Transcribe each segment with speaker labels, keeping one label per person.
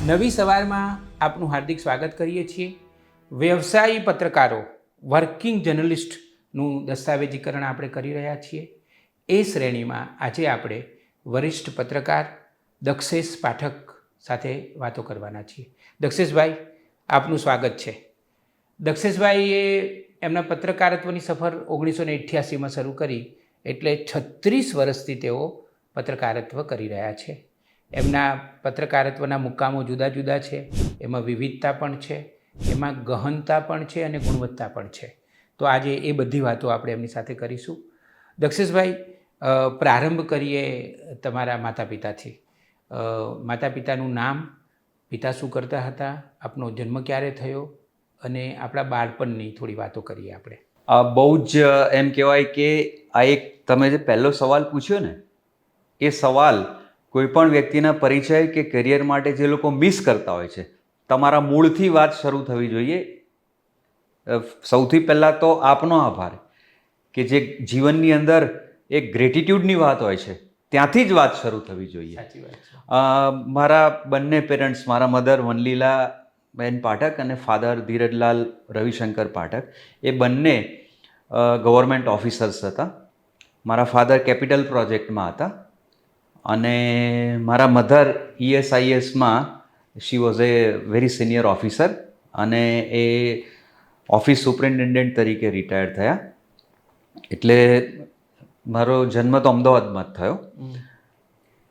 Speaker 1: નવી સવારમાં આપનું હાર્દિક સ્વાગત કરીએ છીએ. વ્યવસાયી પત્રકારો, વર્કિંગ જર્નલિસ્ટનું દસ્તાવેજીકરણ આપણે કરી રહ્યા છીએ. એ શ્રેણીમાં આજે આપણે વરિષ્ઠ પત્રકાર દક્ષેશ પાઠક સાથે વાતો કરવાના છીએ. દક્ષેશભાઈ, આપનું સ્વાગત છે. દક્ષેશભાઈએ એમના પત્રકારત્વની સફર 1988માં શરૂ કરી, એટલે 36 વર્ષથી તેઓ પત્રકારત્વ કરી રહ્યા છે. એમના પત્રકારત્વના મુકામો જુદા જુદા છે, એમાં વિવિધતા પણ છે, એમાં ગહનતા પણ છે અને ગુણવત્તા પણ છે. તો આજે એ બધી વાતો આપણે એમની સાથે કરીશું. દક્ષેશભાઈ, પ્રારંભ કરીએ તમારા માતા પિતાથી. માતા પિતાનું નામ, પિતા શું કરતા હતા, આપનો જન્મ ક્યારે થયો અને આપણા બાળપણની થોડી વાતો કરીએ આપણે.
Speaker 2: બહુ જ એમ કહેવાય કે આ એક તમે જે પહેલો સવાલ પૂછ્યો ને, એ સવાલ કોઈ પણ વ્યક્તિના પરિચય કે કરિયર માટે જે લોકો મિસ કરતા હોય છે, તમારા મૂળથી વાત શરૂ થવી જોઈએ. સૌથી પહેલાં તો આપનો આભાર કે જે જીવનની અંદર એક ગ્રેટિટ્યૂડની વાત હોય છે, ત્યાંથી જ વાત શરૂ થવી જોઈએ.
Speaker 1: સાચી વાત છે.
Speaker 2: મારા બંને પેરેન્ટ્સ, મારા મધર વનલીલા બેન પાઠક અને ફાધર ધીરજલાલ રવિશંકર પાઠક, એ બંને ગવર્મેન્ટ ઓફિસર્સ હતા. મારા ફાધર કેપિટલ પ્રોજેક્ટમાં હતા અને મારા મધર ESISમાં she was a very senior officer અને એ ઓફિસ સુપરિન્ટેન્ડન્ટ તરીકે રિટાયર્ડ થયા. એટલે મારો જન્મ તો અમદાવાદમાં જ થયો,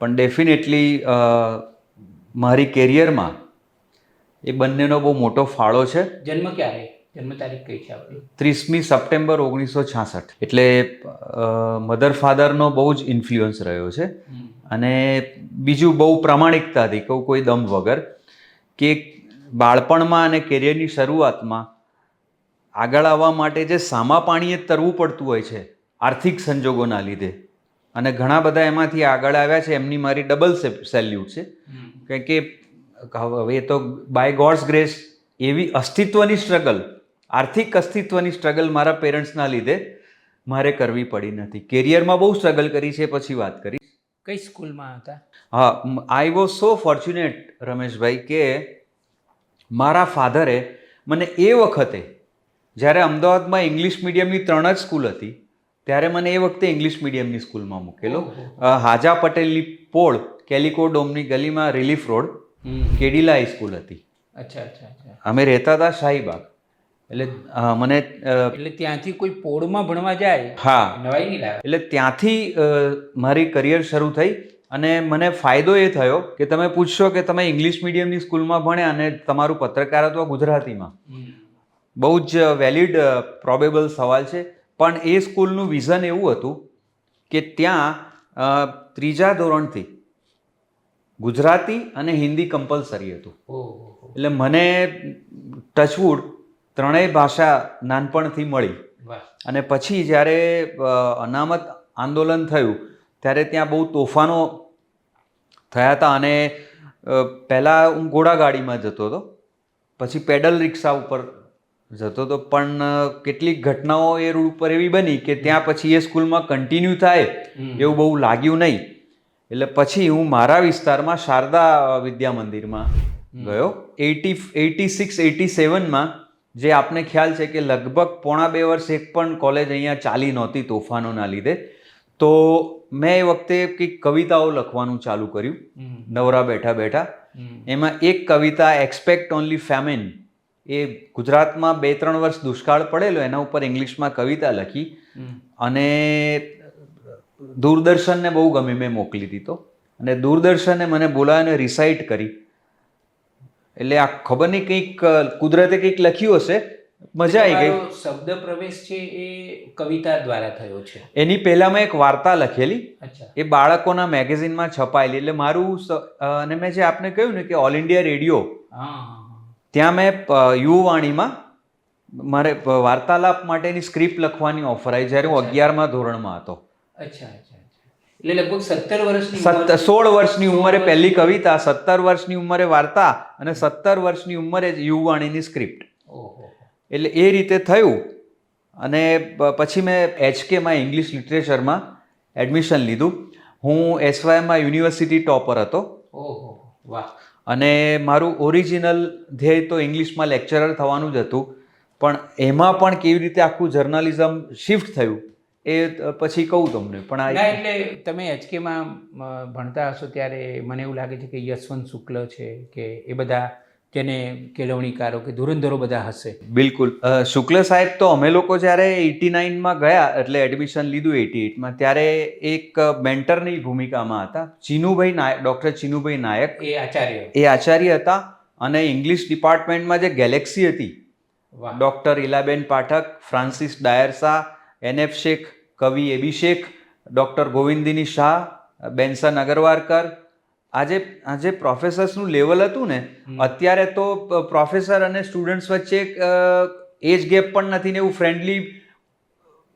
Speaker 2: પણ ડેફિનેટલી મારી કેરિયરમાં એ બંનેનો બહુ મોટો ફાળો છે.
Speaker 1: જન્મ ક્યારે? જન્મ તારીખ કઈ છે આપણી?
Speaker 2: 30મી સપ્ટેમ્બર 1966. એટલે મધર ફાધરનો બહુ જ ઇન્ફ્લુઅન્સ રહ્યો છે. અને બીજું બહુ પ્રામાણિકતાથી કહું, કોઈ દમ વગર, કે બાળપણમાં અને કેરિયરની શરૂઆતમાં આગળ આવવા માટે જે સામા પાણીએ તરવું પડતું હોય છે આર્થિક સંજોગોના લીધે, અને ઘણા બધા એમાંથી આગળ આવ્યા છે, એમની મારી ડબલ સેલ્યુટ છે. કારણ કે હવે તો બાય ગોડ્સ ગ્રેસ એવી અસ્તિત્વની સ્ટ્રગલ, આર્થિક અસ્તિત્વની સ્ટ્રગલ મારા પેરેન્ટ્સના લીધે મારે કરવી પડી નથી. કેરિયરમાં બહુ સ્ટ્રગલ કરી છે, પછી વાત કરીશ.
Speaker 1: કઈ સ્કૂલમાં હતા?
Speaker 2: હા, I was so fortunate Rameshbhai કે મારા ફાધરે મને એ વખતે, જ્યારે અમદાવાદમાં ઇંગ્લિશ મીડિયમની 3 જ સ્કૂલ હતી, ત્યારે મને એ વખતે ઇંગ્લિશ મીડિયમની સ્કૂલમાં મૂકેલો. હાજા પટેલની પોળ, કેલિકો ડોમની ગલીમાં રિલીફ રોડ, કેડીલા હાઈસ્કૂલ હતી.
Speaker 1: અચ્છા અચ્છા અચ્છા.
Speaker 2: અમે રહેતા હતા શાહીબાગ. એટલે મને
Speaker 1: એટલે ત્યાંથી કોઈ પોળમાં ભણવા જાય?
Speaker 2: હા,
Speaker 1: નવાઈ નહીં લાગે.
Speaker 2: એટલે ત્યાંથી મારી કરિયર શરૂ થઈ. અને મને ફાયદો એ થયો કે તમે પૂછશો કે તમે ઇંગ્લિશ મીડિયમની સ્કૂલમાં ભણ્યા અને તમારું પત્રકારત્વ ગુજરાતીમાં, બહુ જ વેલિડ પ્રોબેબલ સવાલ છે. પણ એ સ્કૂલનું વિઝન એવું હતું કે ત્યાં 3જા ધોરણથી ગુજરાતી અને હિન્દી કમ્પલસરી હતું. એટલે મને ટચવુડ 3ય ભાષા નાનપણથી મળી. અને પછી જ્યારે અનામત આંદોલન થયું ત્યારે ત્યાં બહુ તોફાનો થયા હતા. અને પહેલાં હું ઘોડાગાડીમાં જતો હતો, પછી પેડલ રિક્ષા ઉપર જતો હતો. પણ કેટલીક ઘટનાઓ એ રૂટ ઉપર એવી બની કે ત્યાં પછી એ સ્કૂલમાં કન્ટિન્યુ થાય એવું બહુ લાગ્યું નહીં. એટલે પછી હું મારા વિસ્તારમાં શારદા વિદ્યા મંદિરમાં ગયો. 86-87માં, જે આપને ખ્યાલ છે કે લગભગ પોણા 2 વર્ષ એક પણ કોલેજ અહીંયા ચાલી નહોતી તોફાનોના લીધે. તો મેં એ વખતે કંઈક કવિતાઓ લખવાનું ચાલુ કર્યું, નવરા બેઠા બેઠા. એમાં એક કવિતા, એક્સપેક્ટ ઓનલી ફેમિન, એ ગુજરાતમાં 2-3 વર્ષ દુષ્કાળ પડેલો, એના ઉપર ઇંગ્લિશમાં કવિતા લખી અને દૂરદર્શનને બહુ ગમી, મેં મોકલી દીધો. અને દૂરદર્શને મને બોલાવીને રિસાઇટ કરી. એટલે આ ખબર નહીં, કંઈક કુદરતે કંઈક લખ્યું હશે, મજા આવી ગઈ.
Speaker 1: શબ્દ પ્રવેશ છે એ કવિતા દ્વારા થયો છે? એની
Speaker 2: પહેલા મેં એક વાર્તા લખેલી,
Speaker 1: અચ્છા,
Speaker 2: એ બાળકોના મેગેઝિનમાં છપાયેલી. એટલે મારું, અને મેં જે આપને કહ્યું ને કે ઓલ ઇન્ડિયા રેડિયો, ત્યાં મેં યુવાણીમાં મારે વાર્તાલાપ માટેની સ્ક્રિપ્ટ લખવાની ઓફર આવી, જ્યારે હું 11મા ધોરણમાં હતો.
Speaker 1: અચ્છા અચ્છા. એટલે લગભગ 17 વર્ષની
Speaker 2: 16 વર્ષની ઉંમરે પહેલી કવિતા, 17 વર્ષની ઉંમરે વાર્તા અને 17 વર્ષની ઉંમરે જ યુવાણીની સ્ક્રિપ્ટ. એટલે એ રીતે થયું. અને પછી મેં HKમાં ઇંગ્લિશ લિટરેચરમાં એડમિશન લીધું. હું SYMમાં યુનિવર્સિટી ટોપર હતો.
Speaker 1: ઓહો, વાહ.
Speaker 2: અને મારું ઓરિજિનલ ધ્યેય તો ઇંગ્લિશમાં લેક્ચરર થવાનું જ હતું, પણ એમાં પણ કેવી રીતે આખું જર્નલિઝમ શિફ્ટ થયું એ પછી કહું તમને. પણ
Speaker 1: ના, એટલે તમે એચકેમાં ભણતા હશો ત્યારે મને એવું લાગે છે કે યશવંત શુક્લ છે કે એ બધા જેને કેળવણીકારો કે ધુરંધરો બધા હશે.
Speaker 2: બિલકુલ. શુક્લ સાહેબ તો અમે લોકો જ્યારે 89માં ગયા, એટલે એડમિશન લીધું 88માં, ત્યારે એક મેન્ટરની ભૂમિકામાં હતા. ચીનુભાઈ નાયક, ડૉક્ટર ચીનુભાઈ નાયક એ આચાર્ય હતા. અને ઇંગ્લિશ ડિપાર્ટમેન્ટમાં જે ગેલેક્સી હતી, ડૉક્ટર ઇલાબેન પાઠક, ફ્રાન્સિસ ડાયરસા, NF શેખ, કવિ એબી શેખ, ડૉક્ટર ગોવિંદિની શાહ, બેન્સન અગરવારકર, આજે પ્રોફેસર્સનું લેવલ હતું ને, અત્યારે તો પ્રોફેસર અને સ્ટુડન્ટ્સ વચ્ચે એજ ગેપ પણ નથી ને એવું ફ્રેન્ડલી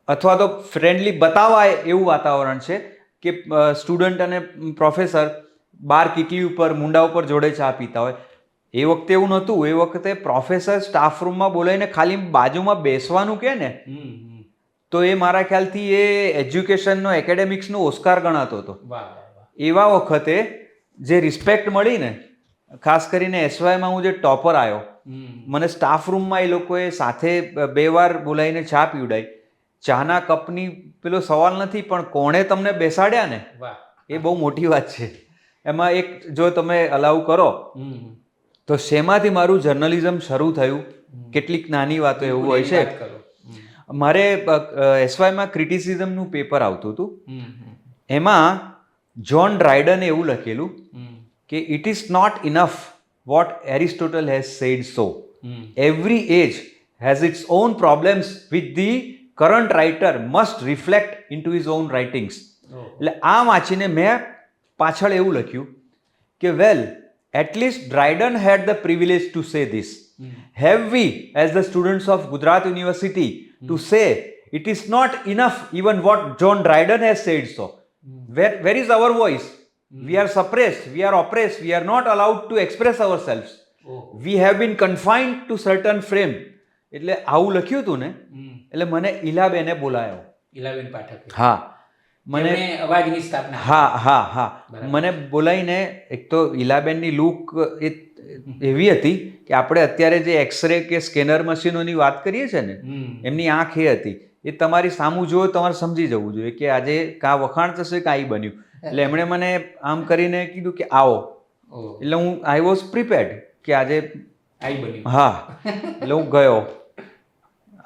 Speaker 2: અથવા તો ફ્રેન્ડલી બતાવાય એવું વાતાવરણ છે કે સ્ટુડન્ટ અને પ્રોફેસર બાર કીટલી ઉપર મુંડા ઉપર જોડે ચા પીતા હોય. એ વખતે એવું નહોતું. એ વખતે પ્રોફેસર સ્ટાફ રૂમમાં બોલાવીને ખાલી બાજુમાં બેસવાનું કહે ને, તો એ મારા ખ્યાલથી એ એજ્યુકેશનનો, એકેડેમિક્સનો ઓસ્કાર ગણાતો હતો. એવા વખતે જે રિસ્પેક્ટ મળી ને, ખાસ કરીને SYમાં હું જે ટોપર આવ્યો, મને સ્ટાફ રૂમમાં એ લોકોએ સાથે 2 વાર બોલાવીને ચા પીવડાવી. ચાના કપની પેલો સવાલ નથી, પણ કોણે તમને બેસાડ્યા ને એ બહુ મોટી વાત છે. એમાં એક જો તમે અલાઉ કરો તો શેમાંથી મારું જર્નલિઝમ શરૂ થયું, કેટલીક નાની વાતો એવું હોય છે. મારે SYમાં ક્રિટિસિઝમનું પેપર આવતું હતું. એમાં જ્હોન ડ્રાયડને એવું લખેલું કે it is not enough what Aristotle has said so, every age has its own problems with the current writer must reflect into his own writings. એટલે આ વાંચીને મેં પાછળ એવું લખ્યું કે well, at least Dryden had the privilege to say this. Have we as the students of Gujarat university to say it is not enough even what John Dryden has said so? Where is our voice? We are suppressed, we are oppressed, we are not allowed to express ourselves. We have been confined to certain frame. એટલે આવું લખ્યું હતું ને, એટલે મને ઈલાબેને બોલાયો.
Speaker 1: ઇલાબેન પાઠક.
Speaker 2: હા, મને
Speaker 1: અવાજની સ્થાપના.
Speaker 2: હા મને બોલાવીને, એક તો ઈલાબેનની લુક એવી હતી કે આપણે અત્યારે જે એક્સરે કે સ્કેનર મશીનોની વાત કરીએ છીએ ને, એમની આંખ એ હતી. એ તમારી સામું જુઓ, તમારે સમજી જવું જોઈએ કે આજે કાં વખાણ થશે કાંઈ બન્યું. એટલે એમણે મને આમ કરીને કીધું કે આવો. એટલે હું આઈ વોઝ પ્રિપેર્ડ કે આજે
Speaker 1: આઈ બન્યું.
Speaker 2: હા, એટલે હું ગયો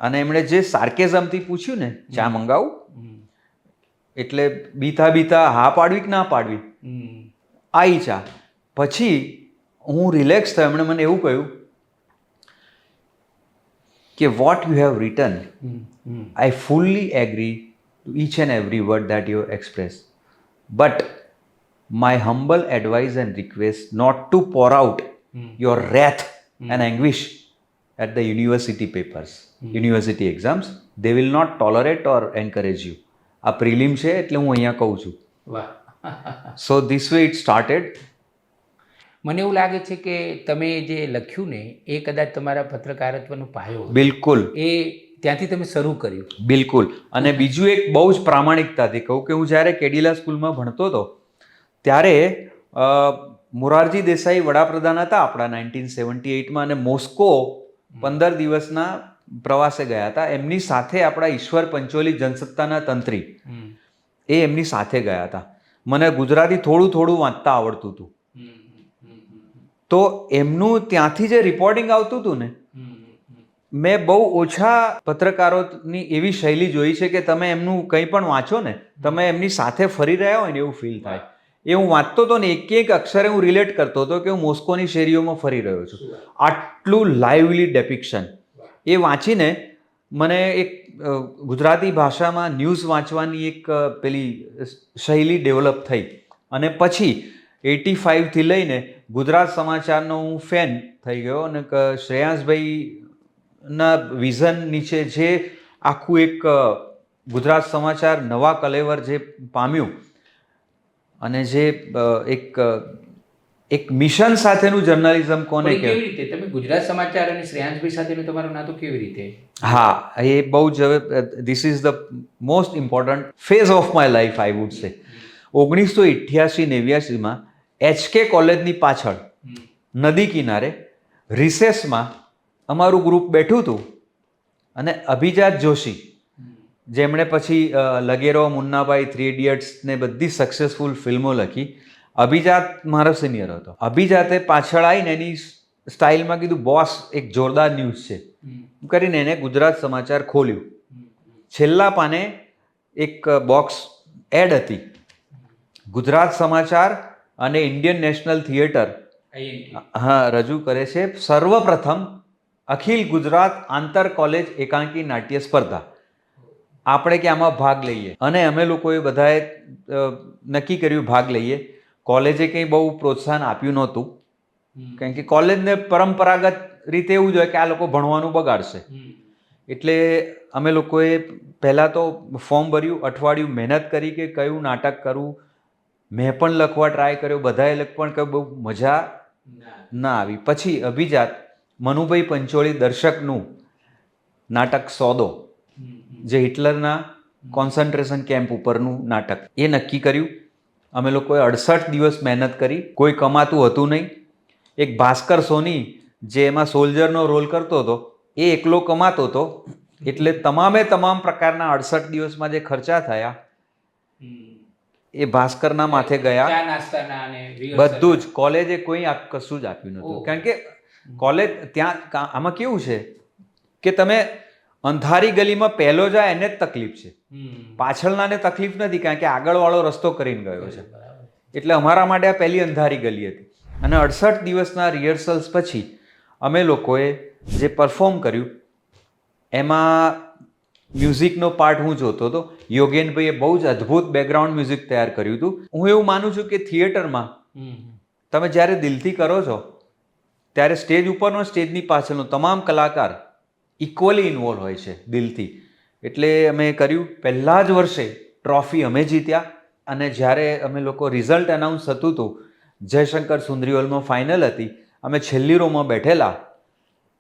Speaker 2: અને એમણે જે સાર્કેઝમથી પૂછ્યું ને, ચા મંગાવું? એટલે બીતા હા પાડવી કે ના પાડવી, આવી ચા. પછી હું રિલેક્સ થયો. એમણે મને એવું કહ્યું કે what you have return, I fully agree to each and every word that you express, but my humble advice and request not to pour out your wrath and anguish at the university papers, university exams. They will not tolerate or encourage you. આ prelim છે એટલે હું અહીંયા કહું છું. So this way it started.
Speaker 1: મને એવું લાગે છે કે તમે જે લખ્યું ને એ કદાચ તમારા પત્રકારત્વનો પાયો.
Speaker 2: બિલકુલ.
Speaker 1: એ ત્યાંથી તમે શરૂ કર્યું.
Speaker 2: બિલકુલ. અને બીજું એક બહુ જ પ્રામાણિકતાથી કહું કે હું જ્યારે કેડિલા સ્કૂલમાં ભણતો હતો ત્યારે મોરારજી દેસાઈ વડાપ્રધાન હતા આપણા 1978માં, અને મોસ્કો 15 દિવસના પ્રવાસે ગયા હતા. એમની સાથે આપણા ઈશ્વર પંચોલી જનસત્તાના તંત્રી એ એમની સાથે ગયા હતા. મને ગુજરાતી થોડું વાંચતા આવડતું હતું. તો એમનું ત્યાંથી જે રિપોર્ટિંગ આવતું હતું ને, મેં બહુ ઓછા પત્રકારોની એવી શૈલી જોઈ છે કે તમે એમનું કંઈ પણ વાંચો ને, તમે એમની સાથે ફરી રહ્યા હોય ને એવું ફીલ થાય. એ હું વાંચતો હતો ને, એક અક્ષરે હું રિલેટ કરતો હતો કે હું મોસ્કોની શેરીઓમાં ફરી રહ્યો છું. આટલું લાઇવલી ડેપિક્શન. એ વાંચીને મને એક ગુજરાતી ભાષામાં ન્યૂઝ વાંચવાની એક પેલી શૈલી ડેવલપ થઈ. અને પછી 85થી લઈને ગુજરાત સમાચારનો હું ફેન થઈ ગયો. અને શ્રેયાંશભાઈના વિઝન નીચે જે આખું એક ગુજરાત સમાચાર નવા કલેવર જે પામ્યું, અને જે એક મિશન સાથેનું જર્નલિઝમ કોને કહેવાય.
Speaker 1: કેવી રીતે તમે ગુજરાત સમાચાર અને શ્રેયાંશભાઈ સાથેનું તમારું નાતું કેવી રીતે?
Speaker 2: હા, એ બહુ જ this is the most important phase of my life, I would say. 1988-89માં HK કોલેજની પાછળ નદી કિનારે રિસેસમાં અમારું ગ્રુપ બેઠું હતું અને અભિજાત જોશી, જેમણે પછી લગેરો, મુન્નાભાઈ, 3 ઇડિયટ્સ ને બધી સક્સેસફુલ ફિલ્મો લખી. અભિજાત મારો સિનિયર હતો. અભિજાતે પાછળ આવીને એની સ્ટાઇલમાં કીધું, બોસ એક જોરદાર ન્યૂઝ છે કરીને એને ગુજરાત સમાચાર ખોલ્યું. છેલ્લા પાને એક બોક્સ એડ હતી, ગુજરાત સમાચાર અને ઇન્ડિયન નેશનલ થિયેટર રજૂ કરે છે સર્વપ્રથમ અખિલ ગુજરાત આંતર કોલેજ એકાંકી નાટ્ય સ્પર્ધા. આપણે કે આમાં ભાગ લઈએ, અને અમે લોકોએ બધાએ નક્કી કર્યું ભાગ લઈએ. કોલેજે કંઈ બહુ પ્રોત્સાહન આપ્યું નહોતું, કારણ કે કોલેજને પરંપરાગત રીતે એવું જ હોય કે આ લોકો ભણવાનું બગાડશે. એટલે અમે લોકોએ પહેલાં તો ફોર્મ ભર્યું, અઠવાડિયું મહેનત કરી કે કયું નાટક કરવું. મેં પણ લખવા ટ્રાય કર્યો, બધાએ પણ કહ્યું, બહુ મજા ના આવી. પછી અભિજાત મનુભાઈ પંચોળી દર્શકનું નાટક સોદો, જે હિટલરના કોન્સન્ટ્રેશન કેમ્પ ઉપરનું નાટક, એ નક્કી કર્યું. અમે લોકોએ 68 દિવસ મહેનત કરી, કોઈ કમાતું હતું નહીં. એક ભાસ્કર સોની જે એમાં સોલ્જરનો રોલ કરતો હતો એ એકલો કમાતો હતો, એટલે તમામ પ્રકારના 68 દિવસમાં જે ખર્ચા થયા એ ભાસ્કરના માથે ગયા. બધું જ કોલેજે કોઈ કશું જ આપ્યું નહોતું, કારણ કે કોલેજ ત્યાં આમાં કેવું છે કે તમે અંધારી ગલીમાં પહેલો જાય એને જ તકલીફ છે, પાછળનાને તકલીફ નથી, કારણ કે આગળવાળો રસ્તો કરીને ગયો છે. એટલે અમારા માટે આ પહેલી અંધારી ગલી હતી. અને 68 દિવસના રિહર્સલ્સ પછી અમે લોકોએ જે પરફોર્મ કર્યું એમાં મ્યુઝિકનો પાર્ટ હું જોતો હતો. યોગેનભાઈએ બહુ જ અદ્ભુત બેકગ્રાઉન્ડ મ્યુઝિક તૈયાર કર્યું હતું. હું એવું માનું છું કે થિયેટરમાં તમે જ્યારે દિલથી કરો છો ત્યારે સ્ટેજ ઉપરનો, સ્ટેજની પાછળનો તમામ કલાકાર ઇક્વલી ઇન્વોલ્વ હોય છે દિલથી. એટલે અમે કર્યું. પહેલા જ વર્ષે ટ્રોફી અમે જીત્યા. અને જ્યારે અમે લોકો રિઝલ્ટ અનાઉન્સ થતું હતું, જયશંકર સુંદરી હોલમાં ફાઇનલ હતી, અમે છેલ્લી રોમાં બેઠેલા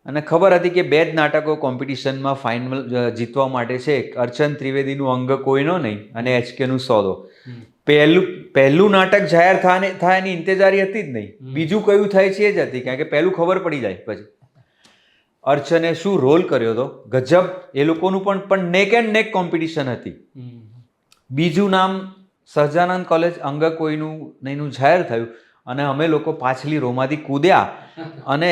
Speaker 2: અને ખબર હતી કે 2 જ નાટકો કોમ્પિટિશનમાં ફાઇનલ જીતવા માટે છે. અર્ચન ત્રિવેદીનું અંગ કોઈનો નહીં અને HKનું સોદો. પહેલું નાટક જાહેર થાય એની ઇંતજારી હતી જ નહીં. બીજું કયું થાય છે એ જ હતી, કારણ કે પહેલું ખબર પડી જાય. પછી અર્ચને શું રોલ કર્યો હતો, ગજબ. એ લોકોનું પણ નેક એન્ડ નેક કોમ્પિટિશન હતી. બીજું નામ સહજાનંદ કોલેજ અંગ કોઈનું નહીંનું જાહેર થયું અને અમે લોકો પાછલી રોમાંથી કૂદ્યા અને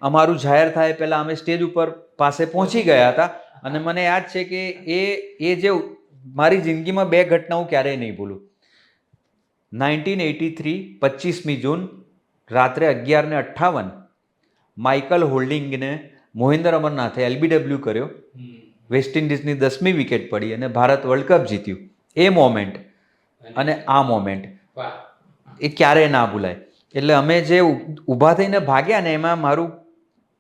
Speaker 2: અમારું જાહેર થાય પહેલાં અમે સ્ટેજ ઉપર પાસે પહોંચી ગયા હતા. અને મને યાદ છે કે એ જે મારી જિંદગીમાં 2 ઘટના હું ક્યારેય નહીં ભૂલું. 1983 25મી જૂન રાત્રે 11:58 માઇકલ હોલ્ડિંગને મોહિન્દર અમરનાથે LBW કર્યો. વેસ્ટ ઇન્ડિઝની 10મી વિકેટ પડી અને ભારત વર્લ્ડ કપ જીત્યું. એ મોમેન્ટ અને આ મોમેન્ટ એ ક્યારેય ના ભૂલાય. એટલે અમે જે ઊભા થઈને ભાગ્યા ને, એમાં મારું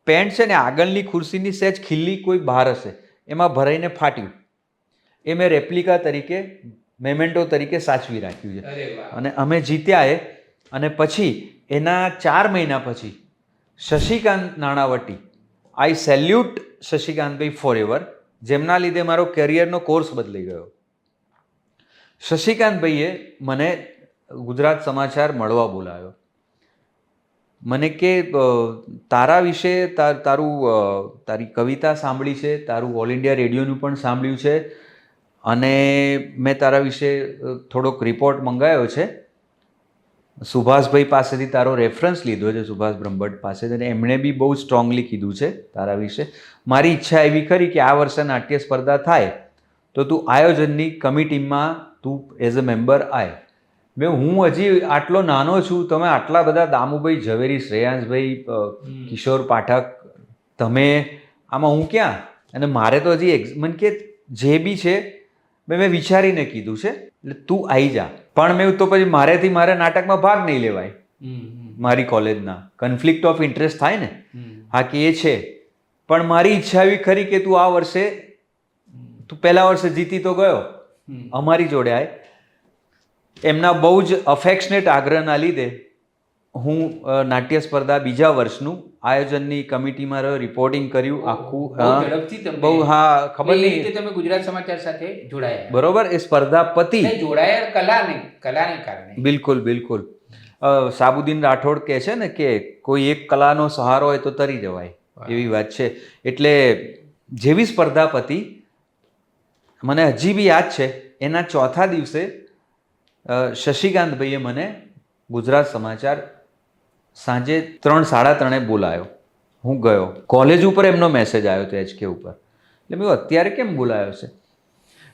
Speaker 2: પેન્ટ છે ને આગળની ખુરશીની સહેજ ખીલ્લી કોઈ બહાર હશે એમાં ભરાઈને ફાટ્યું. એ મેં રેપ્લિકા તરીકે, મેમેન્ટો તરીકે સાચવી રાખ્યું છે. અને અમે જીત્યા એ. અને પછી એના 4 મહિના પછી શશિકાંત નાણાવટી, આઈ સેલ્યુટ શશિકાંતભાઈ ફોર એવર, જેમના લીધે મારો કેરિયરનો કોર્સ બદલાઈ ગયો. શશિકાંતભાઈએ મને ગુજરાત સમાચાર મળવા બોલાવ્યો. મને કે તારા વિશે તારી કવિતા સાંભળી છે, તારું ઓલ ઇન્ડિયા રેડિયોનું પણ સાંભળ્યું છે, અને મેં તારા વિશે થોડોક રિપોર્ટ મંગાવ્યો છે. સુભાષભાઈ પાસેથી તારો રેફરન્સ લીધો છે, સુભાષ બ્રહ્મભટ્ટ પાસેથી, અને એમણે બી બહુ સ્ટ્રોંગલી કીધું છે તારા વિશે. મારી ઈચ્છા એવી ખરી કે આ વર્ષે નાટ્ય સ્પર્ધા થાય તો તું આયોજનની કમિટીમાં તું એઝ અ મેમ્બર આય. હું હજી આટલો નાનો છું, તમે આટલા બધા, દામુભાઈ ઝવેરી, શ્રેયાંશભાઈ, કિશોર પાઠક, તમે, આમાં હું ક્યાં? અને મારે તો હજી મને કે જે બી છે મેં વિચારીને કીધું છે, એટલે તું આવી જા. પણ મેં તો પછી મારે નાટકમાં ભાગ નહીં લેવાય. મારી કોલેજના કન્ફ્લિક્ટ ઓફ ઇન્ટરેસ્ટ થાય ને. હા કે એ છે, પણ મારી ઈચ્છા એવી ખરી કે તું આ વર્ષે, તું પહેલા વર્ષે જીતી તો ગયો, અમારી જોડે આય. એમના બહુ જ અફેક્શનેટ આગ્રહના લીધે હું નાટ્ય સ્પર્ધા બીજા વર્ષનું આયોજનની કમિટીમાં રહ્યો, રિપોર્ટિંગ કર્યું આખું. બહુ હા, ખબર નહીં
Speaker 1: તમે ગુજરાત સમાચાર સાથે જોડાયા.
Speaker 2: બરોબર. એ સ્પર્ધા પતી,
Speaker 1: જોડાયા કલાને કારણે.
Speaker 2: બિલકુલ. સાબુદ્દીન રાઠોડ કહે છે ને કે કોઈ એક કલાનો સહારો હોય તો તરી જવાય, એવી વાત છે. એટલે જેવી સ્પર્ધા પતી, મને હજી બી યાદ છે, એના ચોથા દિવસે શશિકાંતભાઈએ મને ગુજરાત સમાચાર સાંજે 3:30 બોલાયો. હું ગયો. કોલેજ ઉપર એમનો મેસેજ આવ્યો હતો HK ઉપર. એટલે મેં અત્યારે કેમ બોલાયો છે?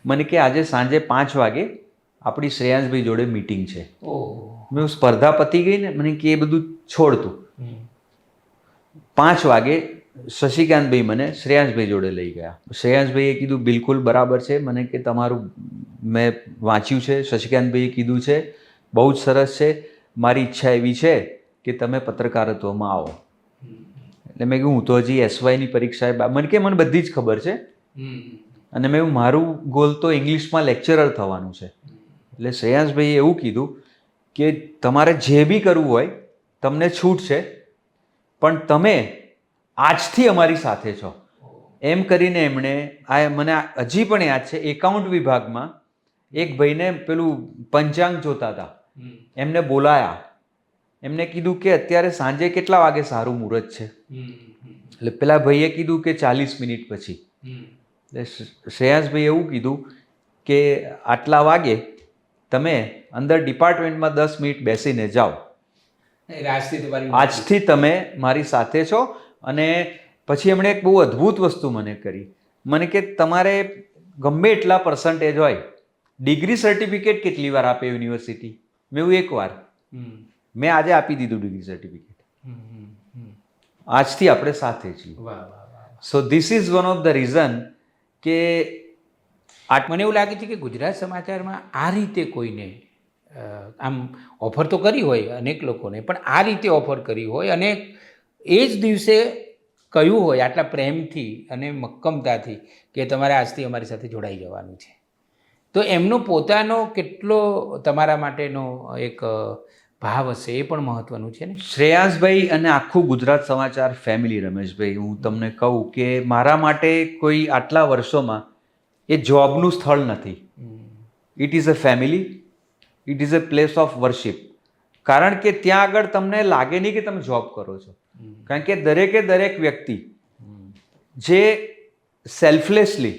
Speaker 2: મને કે આજે સાંજે 5 વાગે આપણી શ્રેયાંશભાઈ જોડે મીટિંગ છે. મેં સ્પર્ધા પતી ગઈ ને, મને કે એ બધું છોડતું. 5 વાગે શશિકાંતભાઈ મને શ્રેયાંશભાઈ જોડે લઈ ગયા. શ્રેયાંશભાઈએ કીધું બિલકુલ બરાબર છે, મને કે તમારું મેં વાંચ્યું છે, શશિકાંતભાઈએ કીધું છે, બહુ જ સરસ છે, મારી ઈચ્છા એવી છે કે તમે પત્રકારત્વમાં આવો. એટલે મેં કહ્યું હું તો હજી SYની પરીક્ષાએ, મને કે મને બધી જ ખબર છે, અને મેં મારું ગોલ તો ઇંગ્લિશમાં લેક્ચરર થવાનું છે. એટલે શ્રેયાંશભાઈએ એવું કીધું કે તમારે જે બી કરવું હોય તમને છૂટ છે, પણ તમે આજથી અમારી સાથે છો, એમ કરીને એમણે મને હજી પણ યાદ છે, એકાઉન્ટ વિભાગમાં એક ભાઈને પેલું પંચાંગ જોતા હતા, એમને બોલાયા. એમને કીધું કે અત્યારે સાંજે કેટલા વાગે સારું મુહૂર્ત છે? એટલે પેલા ભાઈએ કીધું કે 40 મિનિટ પછી. એટલે શ્રેયાંશભાઈ એવું કીધું કે આટલા વાગે તમે અંદર ડિપાર્ટમેન્ટમાં 10 મિનિટ બેસીને જાઓ, આજથી તમે મારી સાથે છો. અને પછી એમણે એક બહુ અદ્ભુત વસ્તુ મને કરી. મને કે તમારે ગમે એટલા પર્સન્ટેજ હોય, ડિગ્રી સર્ટિફિકેટ કેટલી વાર આપે યુનિવર્સિટી? મેં એવું એક વાર. મેં આજે આપી દીધું ડિગ્રી સર્ટિફિકેટ. આજથી આપણે સાથે છીએ. So this is one of the reason કે
Speaker 1: મને એવું લાગે છે કે ગુજરાત સમાચારમાં આ રીતે કોઈને આમ ઓફર તો કરી હોય અનેક લોકોને, પણ આ રીતે ઓફર કરી હોય અને એ જ દિવસે કહ્યું હોય આટલા પ્રેમથી અને મક્કમતાથી કે તમારે આજથી અમારી સાથે જોડાઈ જવાનું છે, તો એમનો પોતાનો કેટલો તમારા માટેનો એક ભાવ હશે એ પણ મહત્વનું છે ને.
Speaker 2: શ્રેયાંશભાઈ અને આખું ગુજરાત સમાચાર ફેમિલી, રમેશભાઈ, હું તમને કહું કે મારા માટે કોઈ આટલા વર્ષોમાં એ જોબનું સ્થળ નથી. It is a family, it is a place of worship. કારણ કે ત્યાં આગળ તમને લાગે નહીં કે તમે જોબ કરો છો, કારણ કે દરેક વ્યક્તિ જે સેલ્ફલેસલી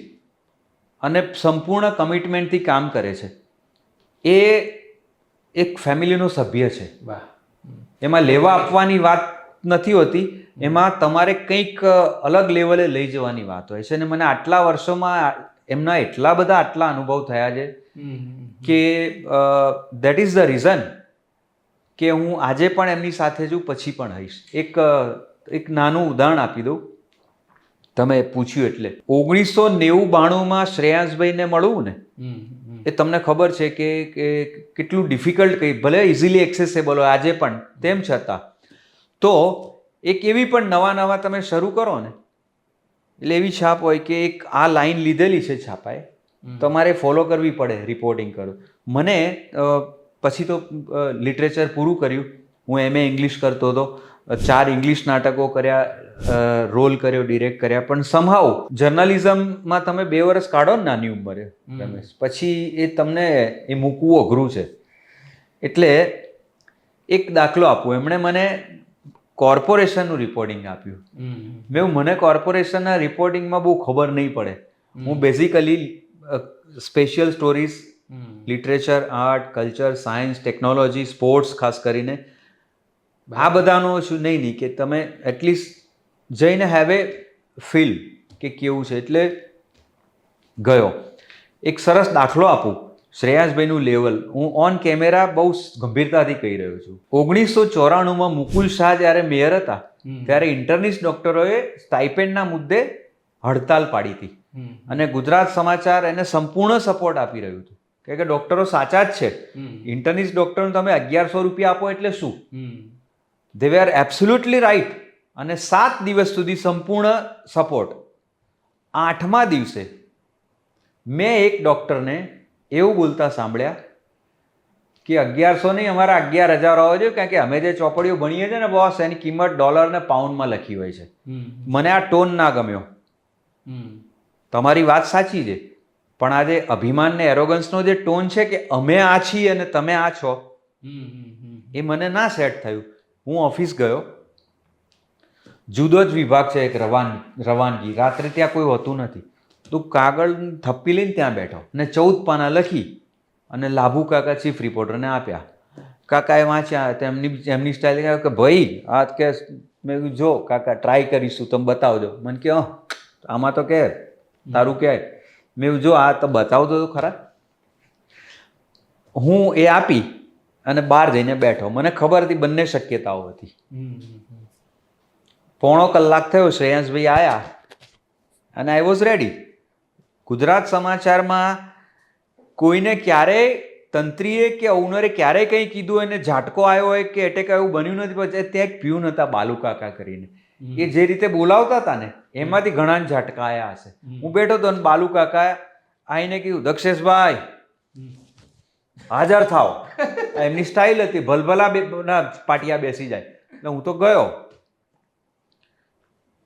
Speaker 2: અને સંપૂર્ણ કમિટમેન્ટથી કામ કરે છે એ એક ફેમિલીનો સભ્ય છે. એમાં લેવા આપવાની વાત નથી હોતી, એમાં તમારે કંઈક અલગ લેવલે લઈ જવાની વાત હોય છે. અને મને આટલા વર્ષોમાં એમના આટલા અનુભવ થયા છે કે દેટ ઇઝ ધ રીઝન કે હું આજે પણ એમની સાથે છું, પછી પણ હઈશ. એક નાનું ઉદાહરણ આપી દઉં, તમે પૂછ્યું એટલે 1990-92માં શ્રેયાંશભાઈને મળવું ને, એ તમને ખબર છે કે કેટલું ડિફિકલ્ટ, કંઈ ભલે ઇઝીલી એક્સેસેબલ હોય આજે પણ, તેમ છતાં તો એક એવી પણ નવા તમે શરૂ કરો ને, એટલે એવી છાપ હોય કે એક આ લાઈન લીધેલી છે છાપાએ, તમારે ફોલો કરવી પડે, રિપોર્ટિંગ કરો. મને પછી તો લિટરેચર પૂરું કર્યું, હું MA ઇંગ્લિશ કરતો હતો, 4 ઇંગ્લિશ નાટકો કર્યા, રોલ કર્યો, ડિરેક્ટ કર્યા, પણ સમહાઉ જર્નલિઝમમાં તમે 2 વર્ષ કાઢો ને નાની ઉંમરે રમેશ, પછી એ તમને એ મૂકવું અઘરું છે. એટલે એક દાખલો આપું, એમણે મને કોર્પોરેશનનું રિપોર્ટિંગ આપ્યું. મને કોર્પોરેશનના રિપોર્ટિંગમાં બહુ ખબર નહીં પડે. હું basically special stories, literature, art, culture, science, technology, sports, ખાસ કરીને આ બધાનો શું નહીં કે તમે એટલીસ્ટ જઈને હેવ એ ફીલ કે કેવું છે. એટલે ગયો. એક સરસ દાખલો આપું, શ્રેયાંશભાઈનું લેવલ હું ઓન કેમેરા બહુ ગંભીરતાથી કહી રહ્યો છું. 1994માં મુકુલ શાહ જ્યારે મેયર હતા, ત્યારે ઇન્ટર્નિસ્ટ ડોક્ટરોએ સ્ટાઇપેન્ડના મુદ્દે હડતાલ પાડી હતી, અને ગુજરાત સમાચાર એને સંપૂર્ણ સપોર્ટ આપી રહ્યું હતું કે ડોક્ટરો સાચા જ છે, ઇન્ટર્નિસ્ટ ડોક્ટરને તમે 1100 રૂપિયા આપો એટલે શું? દે વેર એબ્સોલ્યુટલી રાઈટ. અને 7 દિવસ સુધી સંપૂર્ણ સપોર્ટ. 8મા દિવસે મેં એક ડૉક્ટરને એવું બોલતા સાંભળ્યા કે 1100 નહીં, અમારા 11,000 હોવા જોઈએ, કારણ કે અમે જે ચોપડીઓ ભણીએ છીએ ને બોસ, એની કિંમત ડોલર ને પાઉન્ડમાં લખી હોય છે. મને આ ટોન ના ગમ્યો. તમારી વાત સાચી છે, પણ આ જે અભિમાન ને એરોગન્સનો જે ટોન છે કે અમે આ છીએ અને તમે આ છો, એ મને ના સેટ થયું. હું ઓફિસ ગયો, જુદો જ વિભાગ છે એક રવાનગી, રાત્રે ત્યાં કોઈ હોતું નથી. તું કાગળ થપ્પી લઈને ત્યાં બેઠો ને 14 પાના લખી અને લાભુ કાકા ચીફ રિપોર્ટરને આપ્યા. કાકાએ વાંચ્યા, એમની સ્ટાઇલ કે ભાઈ આ કે મેં કીધું જો કાકા ટ્રાય કરીશું, તમે બતાવજો. મને કે આમાં તો કે તારું કે મેં કીધું જો આ તો બતાવજો તો ખરા. હું એ આપી અને બહાર જઈને બેઠો. મને ખબર હતી બંને શક્યતાઓ હતી. પોણો કલાક થયો, શ્રેયાંશભાઈ આવ્યા અને આઈ વોઝ રેડી. ગુજરાત સમાચારમાં કોઈને ક્યારેય તંત્રીએ કે ઓનરે ક્યારેય કંઈ કીધું એને ઝાટકો આવ્યો હોય કે એટેક આવ્યું બન્યું નથી. પછી ત્યાં એક પ્યુન હતા બાલુકાકા કરીને, એ જે રીતે બોલાવતા હતા ને એમાંથી ઘણા ઝાટકા આવ્યા હશે. હું બેઠો હતો અને બાલુકાકા આવીને કીધું દક્ષેશભાઈ હાજર થાવ. એમની સ્ટાઇલ હતી, ભલભલા પાટિયા બેસી જાય. એટલે હું તો ગયો.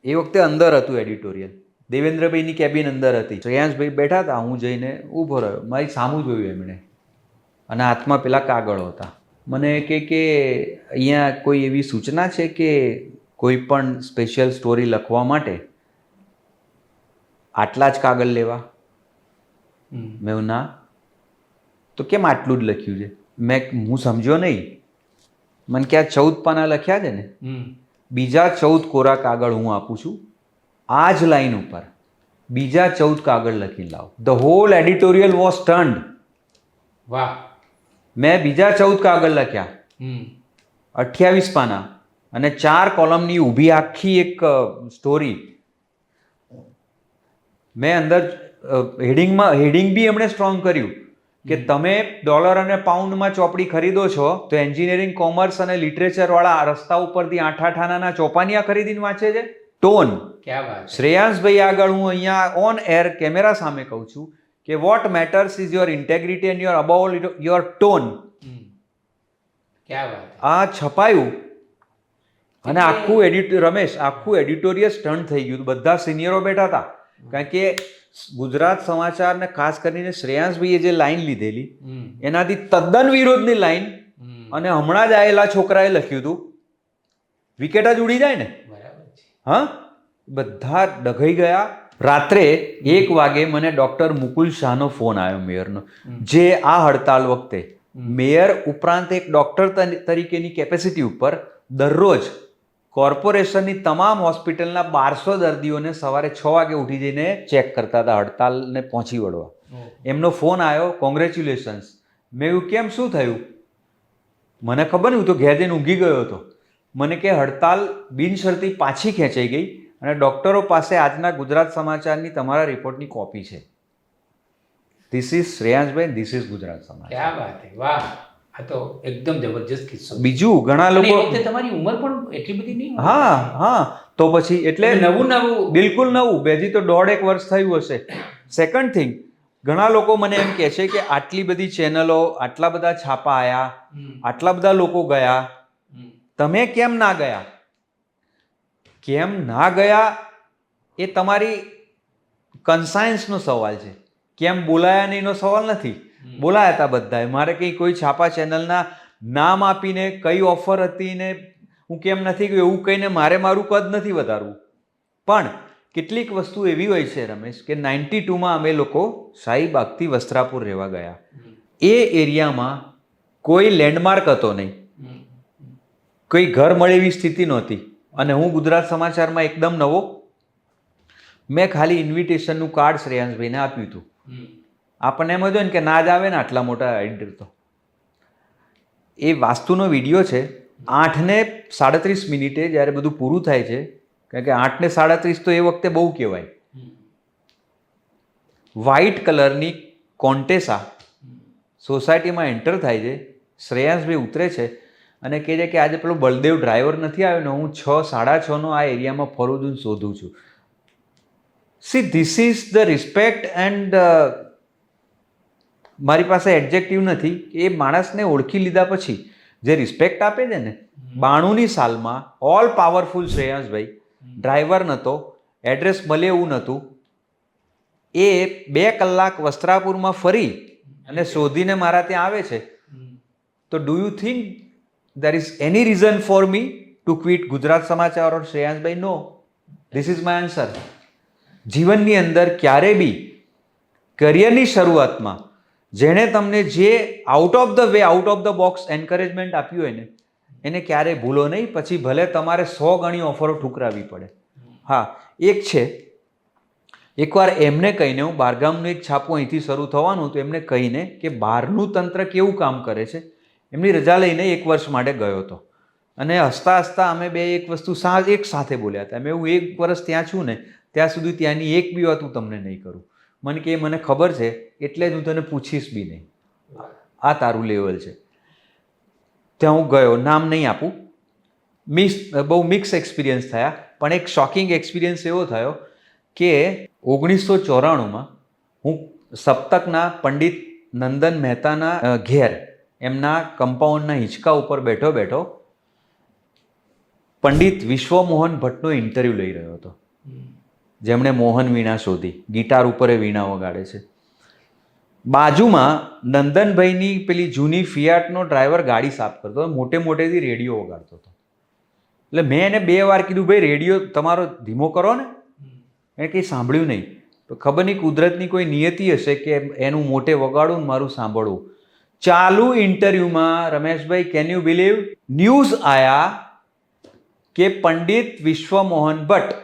Speaker 2: એ વખતે અંદર હતું એડિટોરિયલ, દેવેન્દ્રભાઈની કેબિન અંદર હતી, શ્રેયાંશભાઈ બેઠા હતા. હું જઈને ઊભો રહ્યો, મારી સામું જોયું એમણે અને હાથમાં પેલા કાગળો હતા. મને કે અહીંયા કોઈ એવી સૂચના છે કે કોઈ પણ સ્પેશિયલ સ્ટોરી લખવા માટે આટલા જ કાગળ લેવા? મેં ના. તો કેમ આટલું જ લખ્યું છે? હું સમજ્યો નહીં. મને કે આ 14 પાના લખ્યા છે ને, બીજા 14 કોરા કાગળ હું આપું છું, આ જ લાઈન ઉપર બીજા 14 કાગળ લખી લાવ. The whole editorial was turned.
Speaker 1: વાહ.
Speaker 2: મેં બીજા 14 કાગળ લખ્યા, 28 પાના અને 4 કોલમની ઊભી આખી એક સ્ટોરી. મેં અંદર હેડિંગ બી એમણે સ્ટ્રોંગ કર્યું કે તમે ડોલર અને પાઉન્ડમાં ચોપડી ખરીદો છો તો એન્જિનિયરિંગ, કોમર્સ અને લિટરેચર વાળા રસ્તા ઉપરથી 8 આનાના ચોપાનિયા ખરીદીને વાંચે છે. ટોન.
Speaker 1: ક્યાં વાત.
Speaker 2: શ્રેયાંશભાઈ આગળ હું અહીંયા ઓન એર કેમેરા સામે કહું છું કે what matters is your integrity and your about your tone.
Speaker 1: ક્યાં વાત.
Speaker 2: આ છપાયું અને આખું રમેશ આખું એડિટોરિયલ ટર્ન થઈ ગયું. બધા સિનિયરો બેઠા હતા, કારણ કે ગુજરાત સમાચાર ને ખાસ કરીને શ્રેયાંશભાઈએ જે લાઈન લીધેલી એનાથી તદ્દન વિરોધની લાઈન અને હમણાં જ આવેલા છોકરાએ લખ્યું હતું. વિકેટ જ ઉડી જાય ને. હા, બધા ડઘાઈ ગયા. રાત્રે 1 વાગે મને ડોક્ટર મુકુલ શાહનો ફોન આવ્યો, મેયરનો, જે આ હડતાલ વખતે મેયર ઉપરાંત એક ડોક્ટર તરીકેની કેપેસિટી ઉપર દરરોજ કોર્પોરેશનની તમામ હોસ્પિટલના 1200 દર્દીઓને સવારે 6 વાગે ઉઠી જઈને ચેક કરતા હતા હડતાલને પહોંચી વળવા. એમનો ફોન આવ્યો, કોંગ્રેચ્યુલેશન્સ. મેં એવું કેમ, શું થયું? મને ખબર નહીં, હું તો ઘેર જઈને ઊંઘી ગયો હતો. મને કે હડતાલ બિનશરતી પાછી ખેંચાઈ ગઈ અને ડૉક્ટરો પાસે આજના ગુજરાત સમાચારની તમારા રિપોર્ટની કોપી છે. This is Shreyanshbhai, this is Gujarat Samachar.
Speaker 1: ક્યાં વાત છે. વાહ, આ તો એકદમ જબરજસ્ત કિસ્સો.
Speaker 2: બીજું ઘણા લોકો,
Speaker 1: તમારી ઉંમર પણ એટલી બધી નહીં.
Speaker 2: હા, તો પછી એટલે
Speaker 1: નવું
Speaker 2: બિલકુલ નવું. બેજી તો 1.5 વર્ષ થયું હશે. સેકન્ડ થિંગ, ઘણા લોકો મને એમ કહે છે કે આટલી બધી ચેનલો, આટલા બધા છાપા આવ્યા, આટલા બધા લોકો ગયા, તમે કેમ ના ગયા? કેમ ના ગયા એ તમારી કન્સાયન્સનો સવાલ છે. કેમ બોલાયા નહીંનો સવાલ નથી. બોલાયા હતા બધાએ. મારે કંઈ કોઈ છાપા ચેનલના નામ આપીને કઈ ઓફર હતી ને હું કેમ નથી ગયો એવું કહીને મારું કદ નથી વધારવું. પણ કેટલીક વસ્તુ એવી હોય છે રમેશ કે 92માં અમે લોકો શાહીબાગથી વસ્ત્રાપુર રહેવા ગયા. એ એરિયામાં કોઈ લેન્ડમાર્ક હતો નહીં, કોઈ ઘર મળે એવી સ્થિતિ નહોતી અને હું ગુજરાત સમાચારમાં એકદમ નવો. મેં ખાલી ઇન્વિટેશનનું કાર્ડ શ્રેયાંશભાઈને આપ્યું હતું. આપણને એમ હતું ને કે ના જ આવે ને આટલા મોટા એડિટર તો. એ વાસ્તુનો વિડીયો છે. 8:37 જ્યારે બધું પૂરું થાય છે, કારણ કે 8:37 તો એ વખતે બહુ કહેવાય. વ્હાઇટ કલરની કોન્ટેસા સોસાયટીમાં એન્ટર થાય છે. શ્રેયાંશભાઈ ઉતરે છે અને કહે છે કે આજે પેલો બળદેવ ડ્રાઈવર નથી આવ્યો ને હું 6:30નો આ એરિયામાં ફરું છું, શોધું છું. C, this is the respect and મારી પાસે એડજેક્ટિવ નથી. એ માણસને ઓળખી લીધા પછી જે રિસ્પેક્ટ આપે છે ને. 92ની સાલમાં ઓલ પાવરફુલ શ્રેયાંશભાઈ, ડ્રાઈવર નહોતો, એડ્રેસ મળે એવું નહોતું. એ 2 કલાક વસ્ત્રાપુરમાં ફરી અને શોધીને મારા ત્યાં આવે છે. તો do you think there is any reason for me to quit Gujarat Samachar or Shreyansભાઈ? No. This is my answer. જીવનની અંદર ક્યારે બી કરિયરની શરૂઆતમાં જેણે તમને જે out of the way, out of the box encouragement આપ્યું હોય ને એને ક્યારેય ભૂલો નહીં. પછી ભલે તમારે 100 ગણી ઓફરો ઠુકરાવી પડે. હા, એક છે, એકવાર એમને કહીને, હું બહારગામનું એક છાપું અહીંથી શરૂ થવાનું, તો એમને કહીને કે બહારનું તંત્ર કેવું કામ કરે છે, એમની રજા લઈને 1 વર્ષ માટે ગયો હતો. અને હસતા હસતા અમે બે એક વસ્તુ એક સાથે બોલ્યા હતા. મેં હું 1 વર્ષ ત્યાં છું ને ત્યાં સુધી ત્યાંની એક બી વાત હું તમને નહીં કરું. મને કે મને ખબર છે એટલે જ હું તને પૂછીશ બી નહીં. આ તારું લેવલ છે. ત્યાં હું ગયો, નામ નહીં આપું. બહુ મિક્સ એક્સપિરિયન્સ થયા, પણ એક શોકિંગ એક્સપિરિયન્સ એવો થયો કે 1994માં હું સપ્તકના પંડિત નંદન મહેતાના ઘેર એમના કમ્પાઉન્ડના હિંચકા ઉપર બેઠો બેઠો પંડિત વિશ્વમોહન ભટ્ટનો ઇન્ટરવ્યૂ લઈ રહ્યો હતો, જેમણે મોહન વીણા શોધી, ગિટાર ઉપર એ વીણા વગાડે છે. બાજુમાં નંદનભાઈની પેલી જૂની ફિયાટનો ડ્રાઈવર ગાડી સાફ કરતો હતો, મોટે મોટેથી રેડિયો વગાડતો હતો. એટલે મેં એને 2 વાર કીધું, ભાઈ રેડિયો તમારો ધીમો કરો ને. એને કંઈ સાંભળ્યું નહીં. તો ખબર નહીં કુદરતની કોઈ નિયતિ હશે કે એનું મોટે વગાડવું ને મારું સાંભળવું. ચાલુ ઇન્ટરવ્યુમાં Rameshbhai, can you believe, news આયા કે પંડિત વિશ્વમોહન ભટ્ટ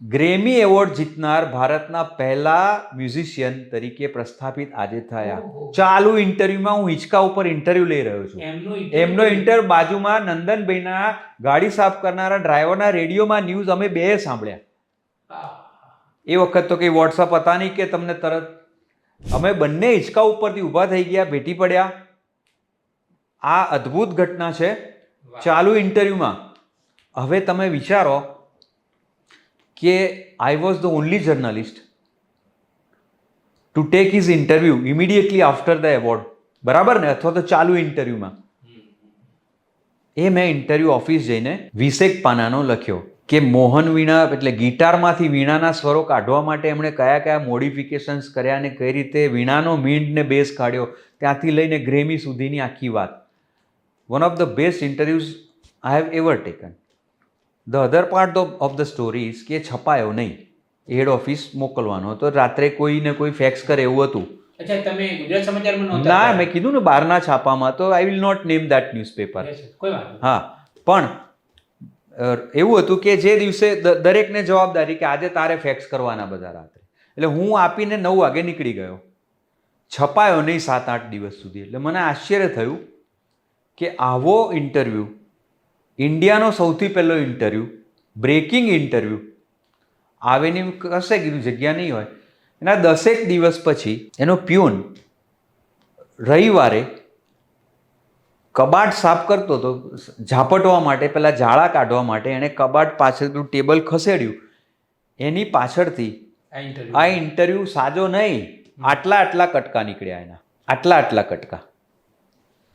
Speaker 2: ગ્રેમી એવોર્ડ જીતનાર ભારતના પહેલા મ્યુઝિશિયન તરીકે પ્રસ્થાપિત આજે થયા. ચાલુ ઇન્ટરવ્યુમાં હું હિંચકા ઉપર ઇન્ટરવ્યુ લઈ રહ્યો છું. એમનો ઇન્ટરવ્યુ બાજુમાં નંદનભાઈના ગાડી સાફ કરનારા ડ્રાઈવરના રેડિયોમાં ન્યૂઝ અમે બે સાંભળ્યા. એ વખત તો કંઈ વોટ્સઅપ હતા નહીં કે તમને તરત. અમે બંને હિંચકા ઉપરથી ઊભા થઈ ગયા, ભેટી પડ્યા. આ અદ્ભુત ઘટના છે ચાલુ ઇન્ટરવ્યુમાં. હવે તમે વિચારો કે I was the only journalist to take his interview immediately after the award, બરાબર ને? અથવા તો ચાલુ ઇન્ટરવ્યુમાં. એ મેં ઇન્ટરવ્યુ ઓફિસ જઈને 20 પાનાનો લખ્યો કે મોહન વીણા એટલે ગિટારમાંથી વીણાના સ્વરો કાઢવા માટે એમણે કયા કયા મોડિફિકેશન્સ કર્યા અને કઈ રીતે વીણાનો મીંડ ને બેઝ કાઢ્યો, ત્યાંથી લઈને ગ્રેમી સુધીની આખી વાત. One of the best interviews I have ever taken. The other part of the story is કે છપાયો નહીં, હેડ ઓફિસ મોકલવાનો હતો, રાત્રે કોઈ ને કોઈ ફેક્સ કરે એવું હતું.
Speaker 1: અચ્છા, તમે ગુજરાત સમાચારમાં નહોતા?
Speaker 2: ના, મેં કીધું ને બહારના છાપામાં, તો I will not name that newspaper.
Speaker 1: કોઈ વાત નહીં.
Speaker 2: હા, પણ એવું હતું કે જે દિવસે દરેકને જવાબદારી કે આજે તારે ફેક્સ કરવાના બધા રાત્રે. એટલે હું આપીને 9 વાગે નીકળી ગયો. છપાયો નહીં 7-8 દિવસ સુધી. એટલે મને આશ્ચર્ય થયું કે આવો ઇન્ટરવ્યૂ, ઇન્ડિયાનો સૌથી પહેલો ઇન્ટરવ્યૂ, બ્રેકિંગ ઇન્ટરવ્યૂ આવેની કશે કીધું જગ્યા નહીં હોય. એના 10 દિવસ પછી એનો પ્યુન રવિવારે કબાટ સાફ કરતો હતો, ઝાપટવા માટે, પેલા ઝાડા કાઢવા માટે એણે કબાટ પાછળનું ટેબલ ખસેડ્યું. એની પાછળથી આ ઇન્ટરવ્યૂ સાજો નહીં, આટલા કટકા નીકળ્યા એના, આટલા કટકા.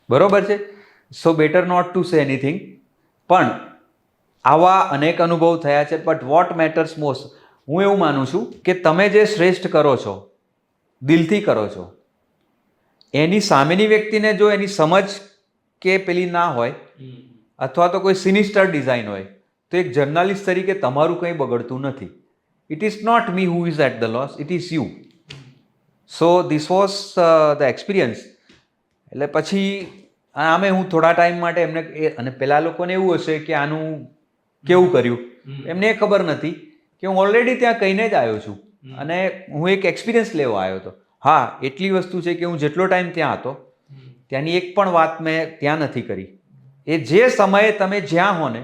Speaker 2: બરોબર છે? So better not to say anything. પણ આવા અનેક અનુભવ થયા છે. બટ વોટ મેટર્સ મોસ્ટ, હું એવું માનું છું કે તમે જે શ્રેષ્ઠ કરો છો, દિલથી કરો છો, એની સામેની વ્યક્તિને જો એની સમજ કે પેલી ના હોય, અથવા તો કોઈ સિનિસ્ટર ડિઝાઇન હોય, તો એક જર્નાલિસ્ટ તરીકે તમારું કંઈ બગડતું નથી. It is not me who is at the loss, it is you. So this was the experience. એટલે પછી આમે હું થોડા ટાઈમ માટે એમને, અને પેલા લોકોને એવું હશે કે આનું કેવું કર્યું, એમને ખબર નથી કે હું ઓલરેડી ત્યાં કહીને જ આવ્યો છું અને હું એક એક્સપિરિયન્સ લેવા આવ્યો હતો. હા, એટલી વસ્તુ છે કે હું જેટલો ટાઈમ ત્યાં હતો ત્યાંની એક પણ વાત મેં ત્યાં નથી કરી. એ જે સમયે તમે જ્યાં હો ને,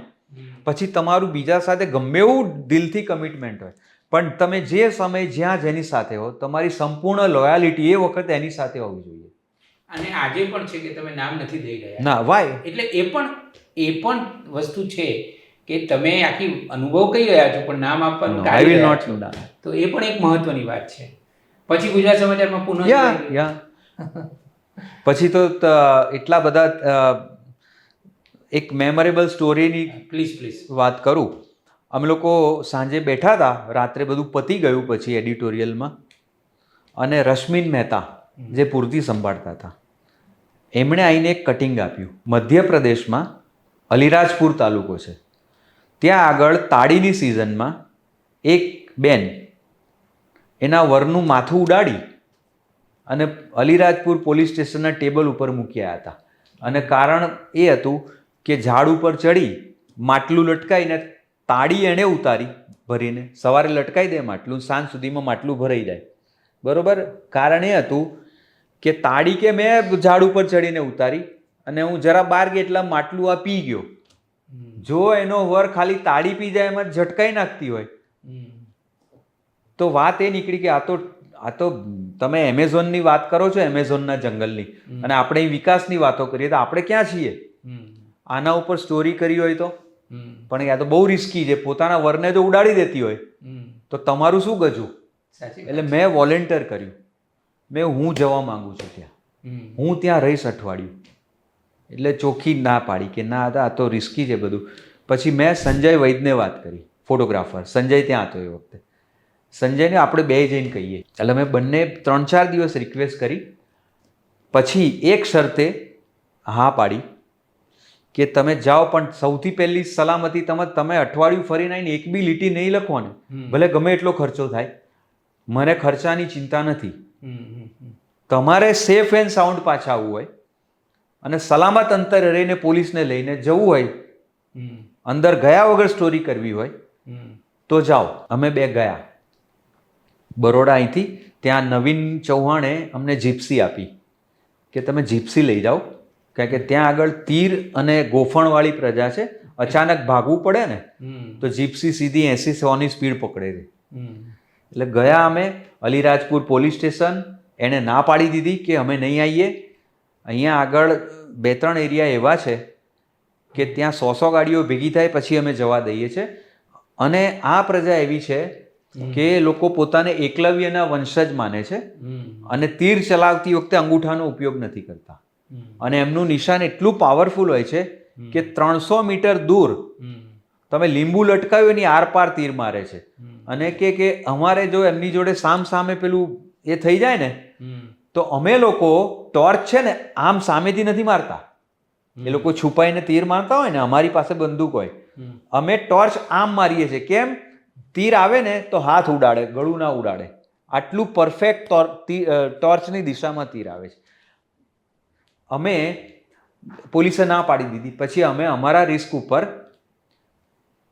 Speaker 2: પછી તમારું બીજા સાથે ગમે એવું દિલથી કમિટમેન્ટ હોય, પણ તમે જે સમયે જ્યાં જેની સાથે હો, તમારી સંપૂર્ણ લોયાલિટી એ વખતે એની સાથે હોવી જોઈએ.
Speaker 1: અને આજે પણ છે કે તમે નામ નથી દઈ રહ્યા.
Speaker 2: ના, વાય?
Speaker 1: એટલે એ પણ વસ્તુ છે કે તમે આખી અનુભવ કહી રહ્યા છો પણ નામ આપવાનું ટાળી રહ્યા છો. તો એ પણ એક મહત્વની વાત છે. પછી ગુજરાત સમાચારમાં પુનઃ
Speaker 2: પછી તો એટલા બધા, એક મેમોરેબલ સ્ટોરીની
Speaker 1: પ્લીઝ
Speaker 2: વાત કરું. અમે લોકો સાંજે બેઠા હતા, રાત્રે બધું પતી ગયું પછી એડિટોરિયલમાં, અને રશ્મિન મહેતા જે પૂર્તિ સંભાળતા હતા, એમણે આવીને એક કટિંગ આપ્યું. મધ્યપ્રદેશમાં અલીરાજપુર તાલુકો છે, ત્યાં આગળ તાળીની સિઝનમાં એક બેન એના વરનું માથું ઉડાડી અને અલીરાજપુર પોલીસ સ્ટેશનના ટેબલ ઉપર મૂક્યા હતા. અને કારણ એ હતું કે ઝાડ ઉપર ચડી માટલું લટકાઈને તાળી એણે ઉતારી ભરીને, સવારે લટકાઈ દે માટલું, સાંજ સુધીમાં માટલું ભરાઈ જાય. બરોબર? કારણ એ હતું કે તાળી કે મેં ઝાડ ઉપર ચડીને ઉતારી અને હું જરા બહાર ગયા એટલા માટલું આ પી ગયો. જો એનો વર ખાલી તાળી પી જાય એમાં ઝટકાઈ નાખતી હોય તો વાત એ નીકળી કે આ તો તમે એમેઝોનની વાત કરો છો, એમેઝોનના જંગલની, અને આપણે વિકાસની વાતો કરીએ તો આપણે ક્યાં છીએ? આના ઉપર સ્ટોરી કરી હોય તો પણ આ તો બહુ રિસ્કી છે. પોતાના વરને જો ઉડાડી દેતી હોય તો તમારું શું ગજું? એટલે મેં વોલેન્ટિયર કર્યું. હું જવા માંગુ છું ત્યાં, હું ત્યાં રહીશ અઠવાડિયું. એટલે ચોખ્ખી ના પાડી કે ના આ તો રિસ્કી છે બધું. પછી મેં સંજય વૈદને વાત કરી, ફોટોગ્રાફર. સંજય ત્યાં હતો એ વખતે. સંજયને આપણે બે જઈને કહીએ. એટલે મેં બંને 3-4 દિવસ રિક્વેસ્ટ કરી. પછી એક શરતે હા પાડી કે તમે જાઓ, પણ સૌથી પહેલી સલામતી તમે અઠવાડિયું ફરીને આવીને એક બી લીટી નહીં લખો ને, ભલે ગમે એટલો ખર્ચો થાય, મને ખર્ચાની ચિંતા નથી. તમારે સેફ એન્ડ સાઉન્ડ પાછા આવવું હોય અને સલામત અંતરે રહીને પોલીસને લઈને જવું હોય, અંદર ગયા વગર સ્ટોરી કરવી હોય તો જાઓ. અમે બે ગયા બરોડા. અહીંથી ત્યાં નવીન ચૌહાણે અમને જીપ્સી આપી કે તમે જીપ્સી લઈ જાઓ, કારણ કે ત્યાં આગળ તીર અને ગોફણવાળી પ્રજા છે, અચાનક ભાગવું પડે ને તો જીપ્સી સીધી 80-100ની સ્પીડ પકડે છે. એટલે ગયા અમે અલીરાજપુર પોલીસ સ્ટેશન. એણે ના પાડી દીધી કે અમે નહીં આવીએ. અહીંયા આગળ 2-3 એરિયા એવા છે કે ત્યાં 100 ગાડીઓ ભેગી થાય પછી અમે જવા દઈએ છીએ. અને આ પ્રજા એવી છે કે લોકો પોતાને એકલવ્યના વંશજ માને છે અને તીર ચલાવતી વખતે અંગૂઠાનો ઉપયોગ નથી કરતા. અને એમનું નિશાન એટલું પાવરફુલ હોય છે કે 300 મીટર દૂર તમે લીંબુ લટકાવ્યું એની આરપાર તીર મારે છે. અને કે અમારે જો એમની જોડે સામે પેલું એ થઈ જાય ને તો અમે લોકો ટોર્ચ છે ને આમ સામેથી નથી મારતા. એ લોકો છુપાઈને તીર મારતા હોય ને, અમારી પાસે બંદૂક હોય, અમે ટોર્ચ આમ મારીએ છીએ. કેમ? તીર આવે ને તો હાથ ઉડાડે, ગળું ના ઉડાડે. આટલું પરફેક્ટ ટોર્ચની દિશામાં તીર આવે છે. અમે પોલીસે ના પાડી દીધી. પછી અમે અમારા રિસ્ક ઉપર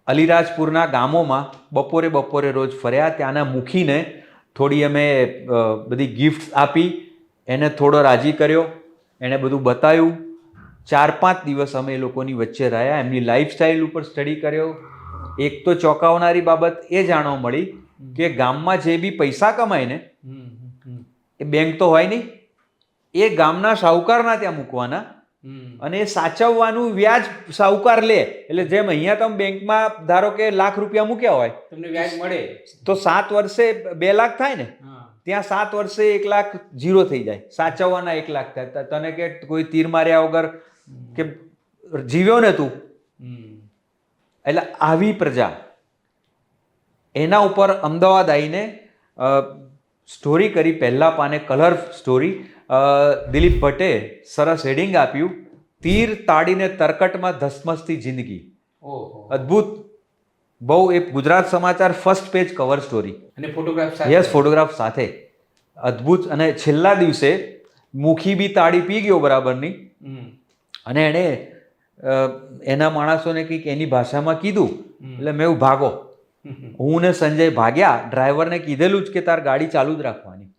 Speaker 2: અલીરાજપુરના ગામોમાં બપોરે રોજ ફર્યા. ત્યાંના મુખીને થોડી અમે બધી ગિફ્ટ આપી, એને થોડો રાજી કર્યો, એણે બધું બતાવ્યું. 4-5 દિવસ અમે એ લોકોની વચ્ચે રહ્યા, એમની લાઈફસ્ટાઈલ ઉપર સ્ટડી કર્યો. એક તો ચોંકાવનારી બાબત એ જાણવા મળી કે ગામમાં જે બી પૈસા કમાય ને એ બેંક તો હોય નહીં, એ ગામના શાહુકારના ત્યાં મૂકવાના અને એ સાચવવાનું વ્યાજ શાહુકાર લે. એટલે જેમ અહીંયા તમે બેંકમાં ધારો કે ₹1,00,000 મૂક્યા હોય,
Speaker 1: તમને વ્યાજ મળે
Speaker 2: તો 7 વર્ષે 2 લાખ થાય ને, ત્યાં 7 વર્ષે 1 લાખ ઝીરો થઈ જાય. સાચવવાના 1 લાખ થાય. તને કે કોઈ તીર માર્યા વગર કે જીવ્યો ને તું. એટલે આવી પ્રજા. એના ઉપર અમદાવાદ આવીને સ્ટોરી કરી, પહેલા પાને કલર સ્ટોરી. દિલીપ ભટ્ટે સરસ હેડિંગ આપ્યું, તીર તાડીને તરકટમાં ધસમસતી જિંદગી. અદ્ભુત, બહુ. એ ગુજરાત સમાચાર ફર્સ્ટ પેજ કવર સ્ટોરી
Speaker 1: અને ફોટોગ્રાફ સાથે.
Speaker 2: યસ, ફોટોગ્રાફ સાથે. અદ્ભુત. અને છેલ્લા દિવસે મુખી બી તાળી પી ગયો બરાબરની અને એણે એના માણસોને કંઈક એની ભાષામાં કીધું. એટલે મેં ભાગો. હું ને સંજય ભાગ્યા. ડ્રાઈવરને કીધેલું જ કે તાર ગાડી ચાલુ જ રાખવાની.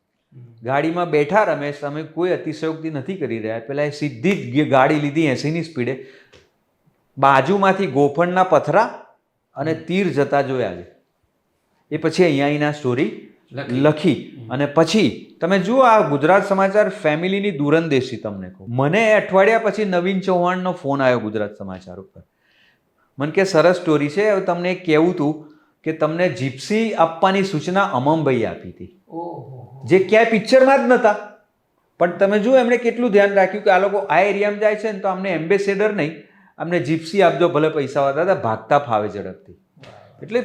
Speaker 2: ગાડીમાં બેઠા રમેશ, અમે કોઈ અતિશયોક્તિ નથી કરી રહ્યા. પેલા એ સીધી જ ગાડી લીધી 80ની સ્પીડે. બાજુમાંથી ગોફણના પથરા અને તીર જતા જોયા છે. એ પછી અહીંયાના સ્ટોરી લખી. અને પછી તમે જુઓ, આ ગુજરાત સમાચાર ફેમિલીની દૂરંદેશી. તમને કહું, મને અઠવાડિયા પછી નવીન ચૌહાણનો ફોન આવ્યો ગુજરાત સમાચાર ઉપર. મને કે સરસ સ્ટોરી છે, હવે તમને એક કહેવું હતું કે તમને જીપ્સી આપવાની સૂચના અમમભાઈ આપી હતી, જે ક્યાંય પિક્ચરમાં જ નહોતા. પણ તમે જુઓ એમણે કેટલું ધ્યાન રાખ્યું કે આ લોકો આ એરિયામાં જાય છે ને તો અમને એમ્બેસેડર નહીં, અમને જીપ્સી આપજો, ભલે પૈસા વધતા હતા, ભાગતા ફાવે ઝડપથી. એટલે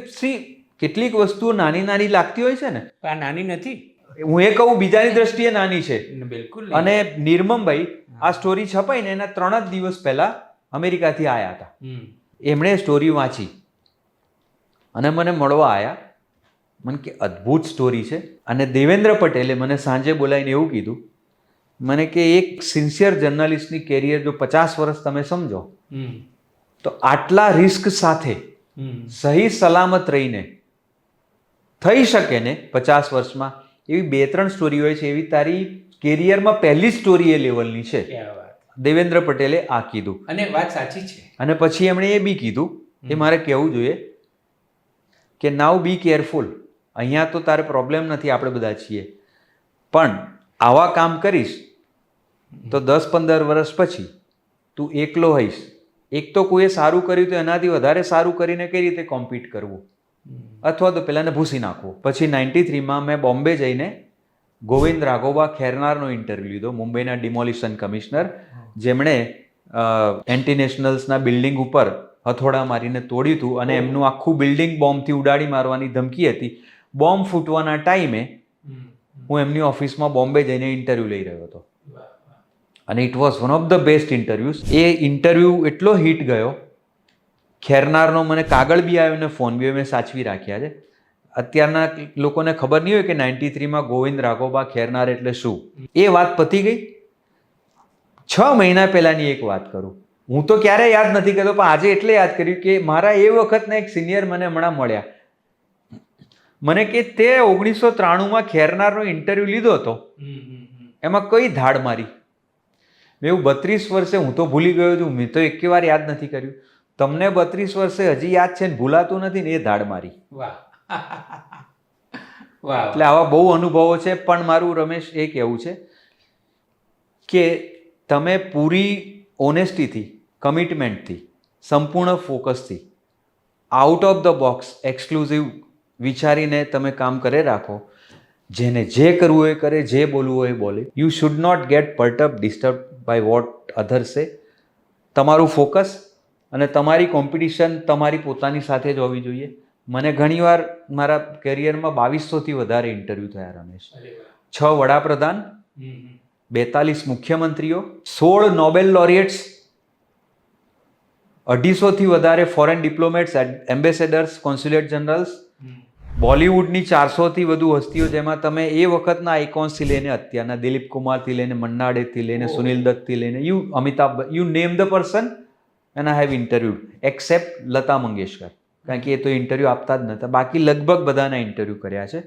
Speaker 2: કેટલીક વસ્તુઓ નાની નાની લાગતી હોય છે ને,
Speaker 1: આ નાની નથી.
Speaker 2: હું એ કહું બીજાની દ્રષ્ટિએ નાની છે.
Speaker 1: બિલકુલ.
Speaker 2: અને નિર્મમભાઈ આ સ્ટોરી છપાઈ ને એના 3 જ દિવસ પહેલા અમેરિકાથી આવ્યા હતા. એમણે સ્ટોરી વાંચી અને મને મળવા આવ્યા. મને કે અદ્ભુત સ્ટોરી છે. અને દેવેન્દ્ર પટેલે મને સાંજે બોલાવીને એવું કીધું, મને કે એક સિન્સિયર જર્નલિસ્ટની કેરિયર જો 50 વર્ષ તમે સમજો તો આટલા રિસ્ક સાથે સહી સલામત રહીને થઈ શકે ને 50 વર્ષમાં, એવી 2-3 સ્ટોરી હોય છે. એવી તારી કેરિયરમાં પહેલી સ્ટોરી એ લેવલની છે. દેવેન્દ્ર પટેલે આ કીધું
Speaker 1: અને વાત સાચી છે.
Speaker 2: અને પછી એમણે એ બી કીધું, એ મારે કહેવું જોઈએ કે નાઉ બી કેરફુલ. અહીંયા તો તારે પ્રોબ્લેમ નથી, આપણે બધા છીએ, પણ આવા કામ કરીશ તો 10-15 વર્ષ પછી તું એકલો હોઈશ. એક તો કોઈએ સારું કર્યું તો એનાથી વધારે સારું કરીને કઈ રીતે કોમ્પીટ કરવું, અથવા તો પેલાને ભૂસી નાખવું. પછી 93માં મેં બોમ્બે જઈને ગોવિંદ રાઘોબા ખેરનારનો ઇન્ટરવ્યૂ લીધો, મુંબઈના ડિમોલિશન કમિશનર, જેમણે એન્ટી નેશનલ્સના બિલ્ડિંગ ઉપર હથોડા મારીને તોડ્યું હતું અને એમનું આખું બિલ્ડિંગ બોમ્બથી ઉડાડી મારવાની ધમકી હતી. બોમ્બ ફૂટવાના ટાઈમે હું એમની ઓફિસમાં બોમ્બે જઈને ઇન્ટરવ્યૂ લઈ રહ્યો હતો અને it was one of the best interviews. A interview એટલો હિટ ગયો, ખેરનારનો મને કાગળ બી આવ્યો ને ફોન બી મેં સાચવી રાખ્યા છે. અત્યારના લોકોને ખબર નહીં હોય કે 93માં ગોવિંદ રાઘોબા ખેરનાર એટલે શું. એ વાત પતી ગઈ. 6 મહિના પહેલાની એક વાત કરું, હું તો ક્યારેય યાદ નથી કરતો, પણ આજે એટલે યાદ કર્યું કે મારા એ વખતના એક સિનિયર મને હમણાં મળ્યા. મને કે તે 1993માં ખેરનારનો ઇન્ટરવ્યૂ લીધો હતો, એમાં કઈ ધાડ મારી? મેં એવું 32 વર્ષે હું તો ભૂલી ગયો છું, મેં તો એકે વાર યાદ નથી કર્યું. તમને 32 વર્ષે હજી યાદ છે ને ભૂલાતું નથી ને, એ ધાડ મારી. એટલે આવા બહુ અનુભવો છે. પણ મારું રમેશ એ કહેવું છે કે તમે પૂરી ઓનેસ્ટીથી, કમિટમેન્ટથી, સંપૂર્ણ ફોકસથી, out of the box, exclusive વિચારીને તમે કામ કરે રાખો. જેને જે કરવું હોય કરે, જે બોલવું હોય બોલે. You should not get perturbed disturb by what others say. તમારું ફોકસ અને તમારી કોમ્પિટિશન તમારી પોતાની સાથે જ હોવી જોઈએ. મને ઘણીવાર મારા કેરિયરમાં 2200થી વધારે ઇન્ટરવ્યૂ થયા રમેશ. 6 વડાપ્રધાન, 42 મુખ્યમંત્રીઓ, 16 નોબેલ લોરિએટ્સ, 250થી વધારે ફોરેન ડિપ્લોમેટ્સ, એમ્બેસેડર્સ, કોન્સ્યુલેટ જનરલ્સ, બોલિવૂડની 400થી વધુ હસ્તીઓ, જેમાં તમે એ વખતના આઇકોન્સથી લઈને અત્યારના દિલીપ કુમારથી લઈને મન્ના ડેથી લઈને સુનિલ દત્તથી લઈને Amitabh, you name the person and I have interviewed, except Lata Mangeshkar, કારણ કે એ તો ઇન્ટરવ્યૂ આપતા જ નહોતા. બાકી લગભગ બધાના ઇન્ટરવ્યૂ કર્યા છે.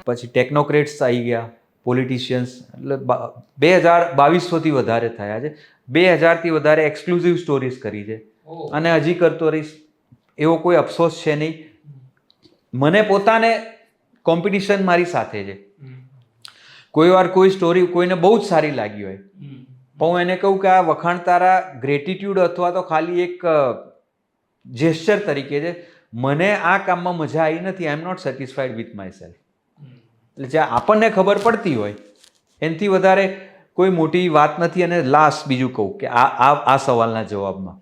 Speaker 2: પછી ટેકનોક્રેટ્સ આવી ગયા, પોલિટિશિયન્સ, એટલે 2200થી વધારે થયા છે. 2000થી વધારે એક્સક્લુઝિવ સ્ટોરીઝ કરી છે અને હજી કરતો રહીશ. એવો કોઈ અફસોસ છે નહીં. મને પોતાને કોમ્પિટિશન મારી સાથે છે. કોઈ વાર કોઈ સ્ટોરી કોઈને બહુ જ સારી લાગી હોય, પણ હું એને કહું કે આ વખાણ તારા ગ્રેટિટ્યુડ અથવા તો ખાલી એક જેસ્ચર તરીકે છે. મને આ કામમાં મજા આવી નથી. I am not satisfied with myself. એટલે જ્યાં આપણને ખબર પડતી હોય એનાથી વધારે કોઈ મોટી વાત નથી. અને લાસ્ટ બીજું કહું કે આ સવાલના જવાબમાં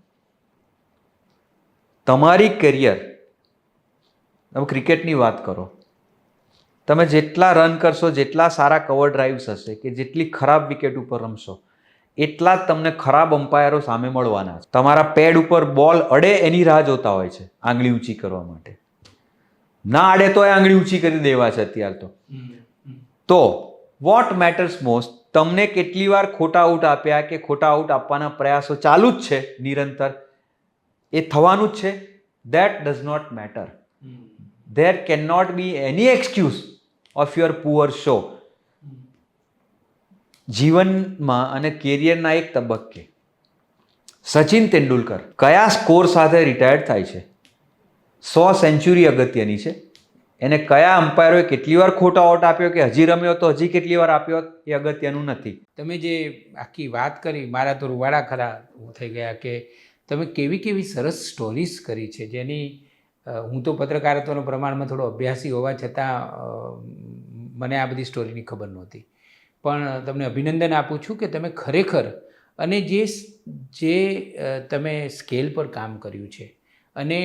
Speaker 2: તમારી કેરિયર, તમે ક્રિકેટની વાત કરો, તમે જેટલા રન કરશો, જેટલા સારા કવર ડ્રાઈવ્સ હશે, કે જેટલી ખરાબ વિકેટ ઉપર રમશો, એટલા જ તમને ખરાબ અમ્પાયરો સામે મળવાના છે. તમારા પેડ ઉપર બોલ અડે એની રાહ જોતા હોય છે આંગળી ઊંચી કરવા માટે. ના અડે તો એ આંગળી ઊંચી કરી દેવા છે અત્યાર તો. તો વોટ મેટર્સ મોસ્ટ, તમને કેટલી વાર ખોટા આઉટ આપ્યા કે ખોટા આઉટ આપવાના પ્રયાસો ચાલુ જ છે નિરંતર, એ થવાનું જ છે. That does not matter. There cannot be any excuse of your poor show. જીવનમાં અને કેરિયરના એક તબક્કે સચિન તેંડુલકર કયા સ્કોર સાથે રિટાયર્ડ થાય છે? 100 સેન્ચુરી અગત્યની છે, એને કયા અમ્પાયરોએ કેટલી વાર ખોટો આઉટ આપ્યો કે હજી રમ્યો તો હજી કેટલી વાર આપ્યો એ અગત્યનું નથી.
Speaker 1: તમે જે આખી વાત કરી મારા તો રૂવાડા ખરા થઈ ગયા કે તમે કેવી કેવી સરસ સ્ટોરીઝ કરી છે જેની હું તો પત્રકારત્વનો પ્રમાણમાં થોડો અભ્યાસી હોવા છતાં મને આ બધી સ્ટોરીની ખબર નહોતી. પણ તમને અભિનંદન આપું છું કે તમે ખરેખર અને જે તમે સ્કેલ પર કામ કર્યું છે અને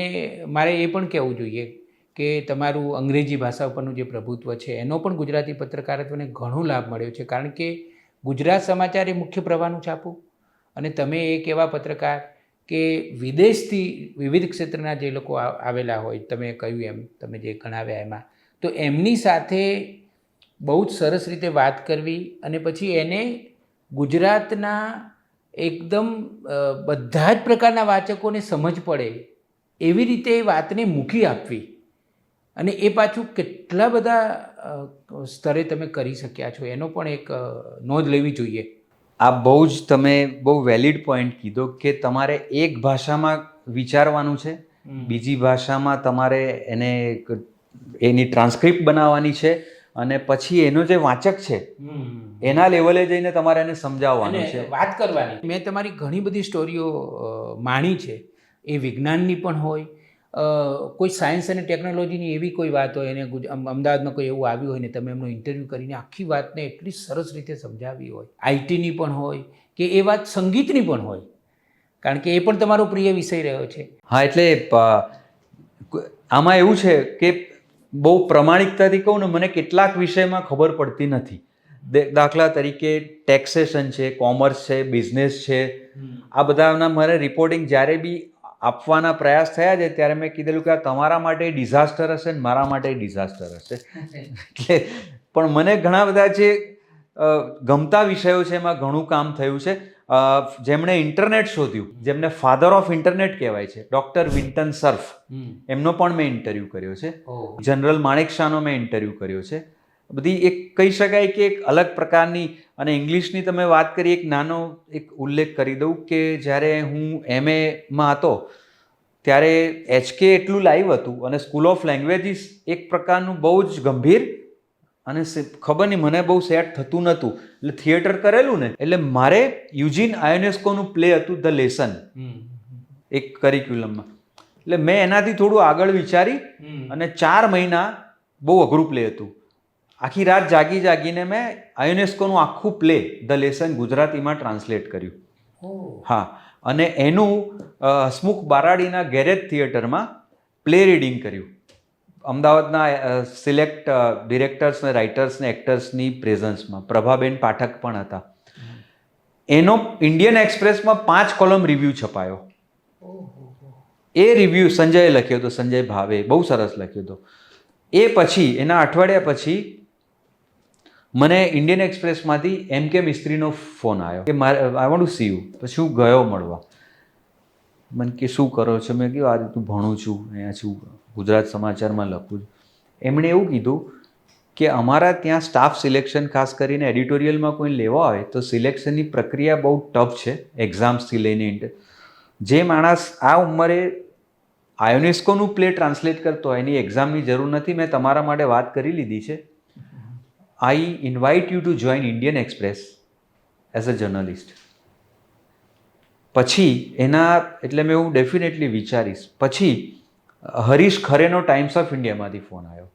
Speaker 1: મારે એ પણ કહેવું જોઈએ કે તમારું અંગ્રેજી ભાષા ઉપરનું જે પ્રભુત્વ છે એનો પણ ગુજરાતી પત્રકારત્વને ઘણો લાભ મળ્યો છે. કારણ કે ગુજરાત સમાચાર એ મુખ્ય પ્રવાહનું છાપું અને તમે એક એવા પત્રકાર કે વિદેશથી વિવિધ ક્ષેત્રના જે લોકો આવેલા હોય, તમે કહ્યું એમ તમે જે ગણાવ્યા એમાં, તો એમની સાથે બહુ જ સરસ રીતે વાત કરવી અને પછી એને ગુજરાતના એકદમ બધા જ પ્રકારના વાચકોને સમજ પડે એવી રીતે એ વાતને મૂકી આપવી અને એ પાછું કેટલા બધા સ્તરે તમે કરી શક્યા છો એનો પણ એક નોંધ લેવી જોઈએ.
Speaker 2: આ બહુ જ તમે બહુ વેલિડ પોઈન્ટ કીધો કે તમારે એક ભાષામાં વિચારવાનું છે, બીજી ભાષામાં તમારે એની ટ્રાન્સક્રિપ્ટ બનાવવાની છે અને પછી એનો જે વાચક છે એના લેવલે જઈને તમારે એને સમજાવવાનું છે,
Speaker 1: વાત કરવાની. મેં તમારી ઘણી બધી સ્ટોરીઓ માણી છે, એ વિજ્ઞાનની પણ હોય, કોઈ સાયન્સ અને ટેકનોલોજીની એવી કોઈ વાત હોય અને અમદાવાદમાં કોઈ એવું આવ્યું હોય ને તમે એમનો ઇન્ટરવ્યૂ કરીને આખી વાતને એટલી સરસ રીતે સમજાવી હોય, આઈટીની પણ હોય કે એ વાત સંગીતની પણ હોય, કારણ કે એ પણ તમારો પ્રિય વિષય રહ્યો છે.
Speaker 2: હા, એટલે આમાં એવું છે કે બહુ પ્રમાણિકતાથી કહું ને, મને કેટલાક વિષયમાં ખબર પડતી નથી. દાખલા તરીકે ટેક્સેશન છે, કોમર્સ છે, બિઝનેસ છે, આ બધાના મારે રિપોર્ટિંગ જ્યારે બી આપવાના પ્રયાસ થયા છે ત્યારે મેં કીધેલું કે આ તમારા માટે ડિઝાસ્ટર હશે ને મારા માટે ડિઝાસ્ટર હશે. એટલે પણ મને ઘણા બધા જે ગમતા વિષયો છે એમાં ઘણું કામ થયું છે. જેમણે ઇન્ટરનેટ શોધ્યું, જેમને ફાધર ઓફ ઇન્ટરનેટ કહેવાય છે, ડૉક્ટર વિન્ટન સર્ફ, એમનો પણ મેં ઇન્ટરવ્યૂ કર્યો છે. જનરલ માણેકશાહનો મેં ઇન્ટરવ્યૂ કર્યો છે. બધી એક કહી શકાય કે એક અલગ પ્રકારની. અને ઇંગ્લિશની તમે વાત કરી, એક નાનો એક ઉલ્લેખ કરી દઉં કે જ્યારે હું MAમાં હતો ત્યારે HK એટલું લાઈવ હતું અને સ્કૂલ ઓફ લેંગ્વેજીસ એક પ્રકારનું બહુ જ ગંભીર અને ખબર નહીં મને બહુ સેટ થતું નહોતું. એટલે થિયેટર કરેલું ને, એટલે મારે યુજીન આયોનેસ્કોનું પ્લે હતું ધ લેસન એક કરિક્યુલમમાં. એટલે મેં એનાથી થોડું આગળ વિચારી અને 4 મહિના બહુ અઘરું પ્લે હતું. આખી રાત જાગીને મેં આયોનેસ્કોનું આખું પ્લે ધ લેસન ગુજરાતીમાં ટ્રાન્સલેટ કર્યું. હા, અને એનું હસમુખ બારાડીના ગેરેજ થિયેટરમાં પ્લે રીડિંગ કર્યું. અમદાવાદના સિલેક્ટ ડિરેક્ટર્સ ને રાઇટર્સ ને એક્ટર્સની પ્રેઝન્સમાં. પ્રભાબેન પાઠક પણ હતા. એનો ઇન્ડિયન એક્સપ્રેસમાં 5 કોલમ રિવ્યૂ છપાયો. એ રિવ્યૂ સંજયે લખ્યો હતો, સંજય ભાવે, બહુ સરસ લખ્યો હતો. એ પછી એના અઠવાડિયા પછી મને ઇન્ડિયન એક્સપ્રેસમાંથી MK મિસ્ત્રીનો ફોન આવ્યો કે I want to C you. પછી હું ગયો મળવા. મને કે શું કરો છો? મેં કહ્યું આ રીતનું ભણું છું, અહીંયા છું, ગુજરાત સમાચારમાં લખું છું. એમણે એવું કીધું કે અમારા ત્યાં સ્ટાફ સિલેક્શન, ખાસ કરીને એડિટોરિયલમાં કોઈ લેવા હોય તો સિલેક્શનની પ્રક્રિયા બહુ ટફ છે, એક્ઝામ્સથી લઈને. જે માણસ આ ઉંમરે આયોનેસ્કોનું પ્લે ટ્રાન્સલેટ કરતો હોય એની એક્ઝામની જરૂર નથી. મેં તમારા માટે વાત કરી લીધી છે. I invite you to join Indian Express as a journalist. પછી એના એટલે મેં હું ડેફિનેટલી વિચારીશ. પછી હરીશ ખરેનો ટાઈમ્સ ઓફ ઇન્ડિયામાંથી ફોન આવ્યો.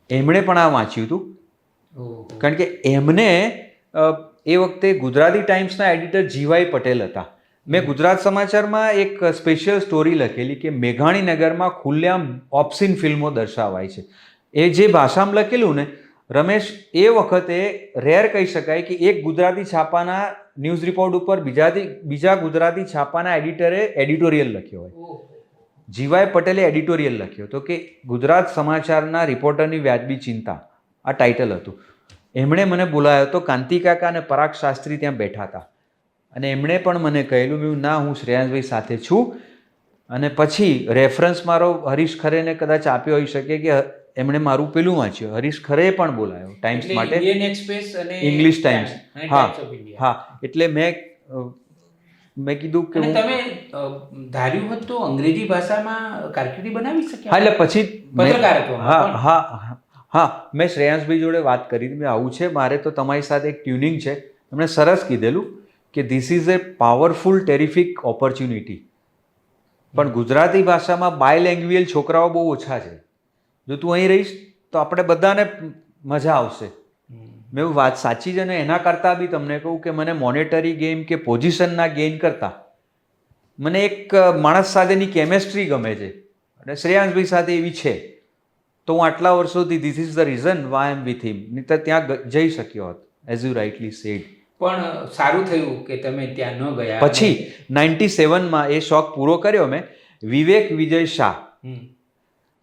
Speaker 2: એમણે પણ આ વાંચ્યું હતું, કારણ કે એમને એ વખતે ગુજરાતી ટાઈમ્સના એડિટર GY પટેલ હતા. મેં ગુજરાત સમાચારમાં એક સ્પેશિયલ સ્ટોરી લખેલી કે મેઘાણીનગરમાં ખુલ્લેઆમ ઓપ્સિન ફિલ્મો દર્શાવાય છે. એ જે ભાષામાં લખેલું ને રમેશ, એ વખતે રેર કહી શકાય કે એક ગુજરાતી છાપાના ન્યૂઝ રિપોર્ટ ઉપર બીજા ગુજરાતી છાપાના એડિટરે એડિટોરિયલ લખ્યો હોય. GY પટેલે એડિટોરિયલ લખ્યો હતો કે ગુજરાત સમાચારના રિપોર્ટરની વ્યાજબી ચિંતા, આ ટાઇટલ હતું. એમણે મને બોલાવ્યો હતો. કાંતિકાકા અને પરાગ શાસ્ત્રી ત્યાં બેઠા હતા અને એમણે પણ મને કહેલું, ના હું શ્રેયાંશભાઈ સાથે છું. અને પછી રેફરન્સ મારો હરીશ ખરેને કદાચ આપ્યો હોઈ શકે કે એમણે મારું પેલું વાંચ્યું. હરીશ ખરે પણ બોલાયો ટાઈમ્સ માટે,
Speaker 1: ઇન્ડિયન એક્સપ્રેસ અને
Speaker 2: ઇંગ્લિશ ટાઈમ્સ. હા હા, એટલે મેં મેં કીધું કે
Speaker 1: અને તમે ધાર્યું હોત તો અંગ્રેજી ભાષામાં કારકિર્દી બનાવી શક્યા?
Speaker 2: હા, એટલે પછી
Speaker 1: પત્રકારત્વમાં
Speaker 2: હા
Speaker 1: પણ?
Speaker 2: હા હા મેં શ્રેયાંશભાઈ જોડે વાત કરી હતી, મેં આવું છે મારે તો તમારી સાથે એક ટ્યુનિંગ છે. એમણે સરસ કીધેલું કે this is A powerful terrific opportunity. પણ ગુજરાતી ભાષામાં બાયલેંગ્વેજ છોકરાઓ બહુ ઓછા છે. જો તું અહીં રહીશ તો આપણે બધાને મજા આવશે. મેં એવું વાત સાચી છે ને, એના કરતાં બી તમને કહું કે મને મોનેટરી ગેમ કે પોઝિશનના ગેઇન કરતાં મને એક માણસ સાથેની કેમેસ્ટ્રી ગમે છે, અને શ્રેયાંશભાઈ સાથે એવી છે. તો હું આટલા વર્ષોથી this is the reason Y am with him, નહીં તો ત્યાં જઈ શક્યો હોત, એઝ યુ રાઇટલી સેડ.
Speaker 1: પણ સારું થયું કે તમે ત્યાં ન ગયા.
Speaker 2: પછી 97માં એ શોખ પૂરો કર્યો મેં. વિવેક વિજય શાહ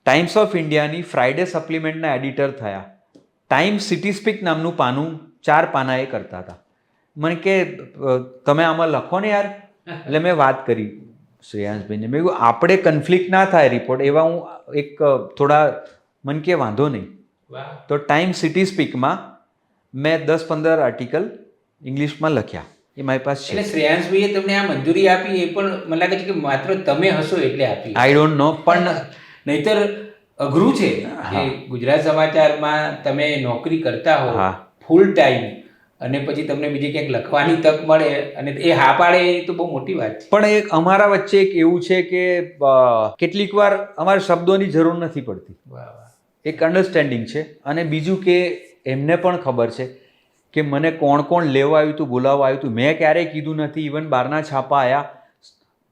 Speaker 2: ટાઈમ્સ ઓફ ઇન્ડિયાની ફ્રાઇડે સપ્લિમેન્ટના એડિટર થયા. ટાઈમ સિટી સ્પીક નામનું પાનું 4 પાના એ કરતા હતા. મને કે તમે આમાં લખો ને યાર. એટલે મેં વાત કરી શ્રેયાંશભાઈને, મેં કહ્યું આપણે કન્ફ્લિક્ટ ના થાય રિપોર્ટ એવા, હું એક થોડા મને કે વાંધો નહીં. તો ટાઈમ સિટી સ્પીકમાં મેં 10-15 આર્ટિકલ ઇંગ્લિશમાં લખ્યા, એ મારી પાસે છે.
Speaker 1: એટલે શ્રેયાંશભાઈએ તમને આ મંજૂરી આપી, એ પણ મને લાગે છે કે માત્ર તમે હશો એટલે આપી.
Speaker 2: આઈ ડોન્ટ નો, પણ
Speaker 1: નહીતર અઘરું છે કે ગુજરાત સમાચારમાં તમે નોકરી કરતા હો ફૂલ ટાઈમ, અને પછી તમને બીજી ક્યાંક લખવાની તક મળે અને એ હા પાડે, એ તો બહુ મોટી વાત છે.
Speaker 2: પણ એક અમારા વચ્ચે એક એવું છે કે કેટલીક વાર અમારે શબ્દોની જરૂર નથી પડતી. એક અન્ડરસ્ટેન્ડિંગ છે. અને બીજું કે એમને પણ ખબર છે કે મને કોણ કોણ લેવા આવ્યું હતું, બોલાવવા આવ્યું હતું. મેં ક્યારેય કીધું નથી. ઇવન બહારના છાપા આવ્યા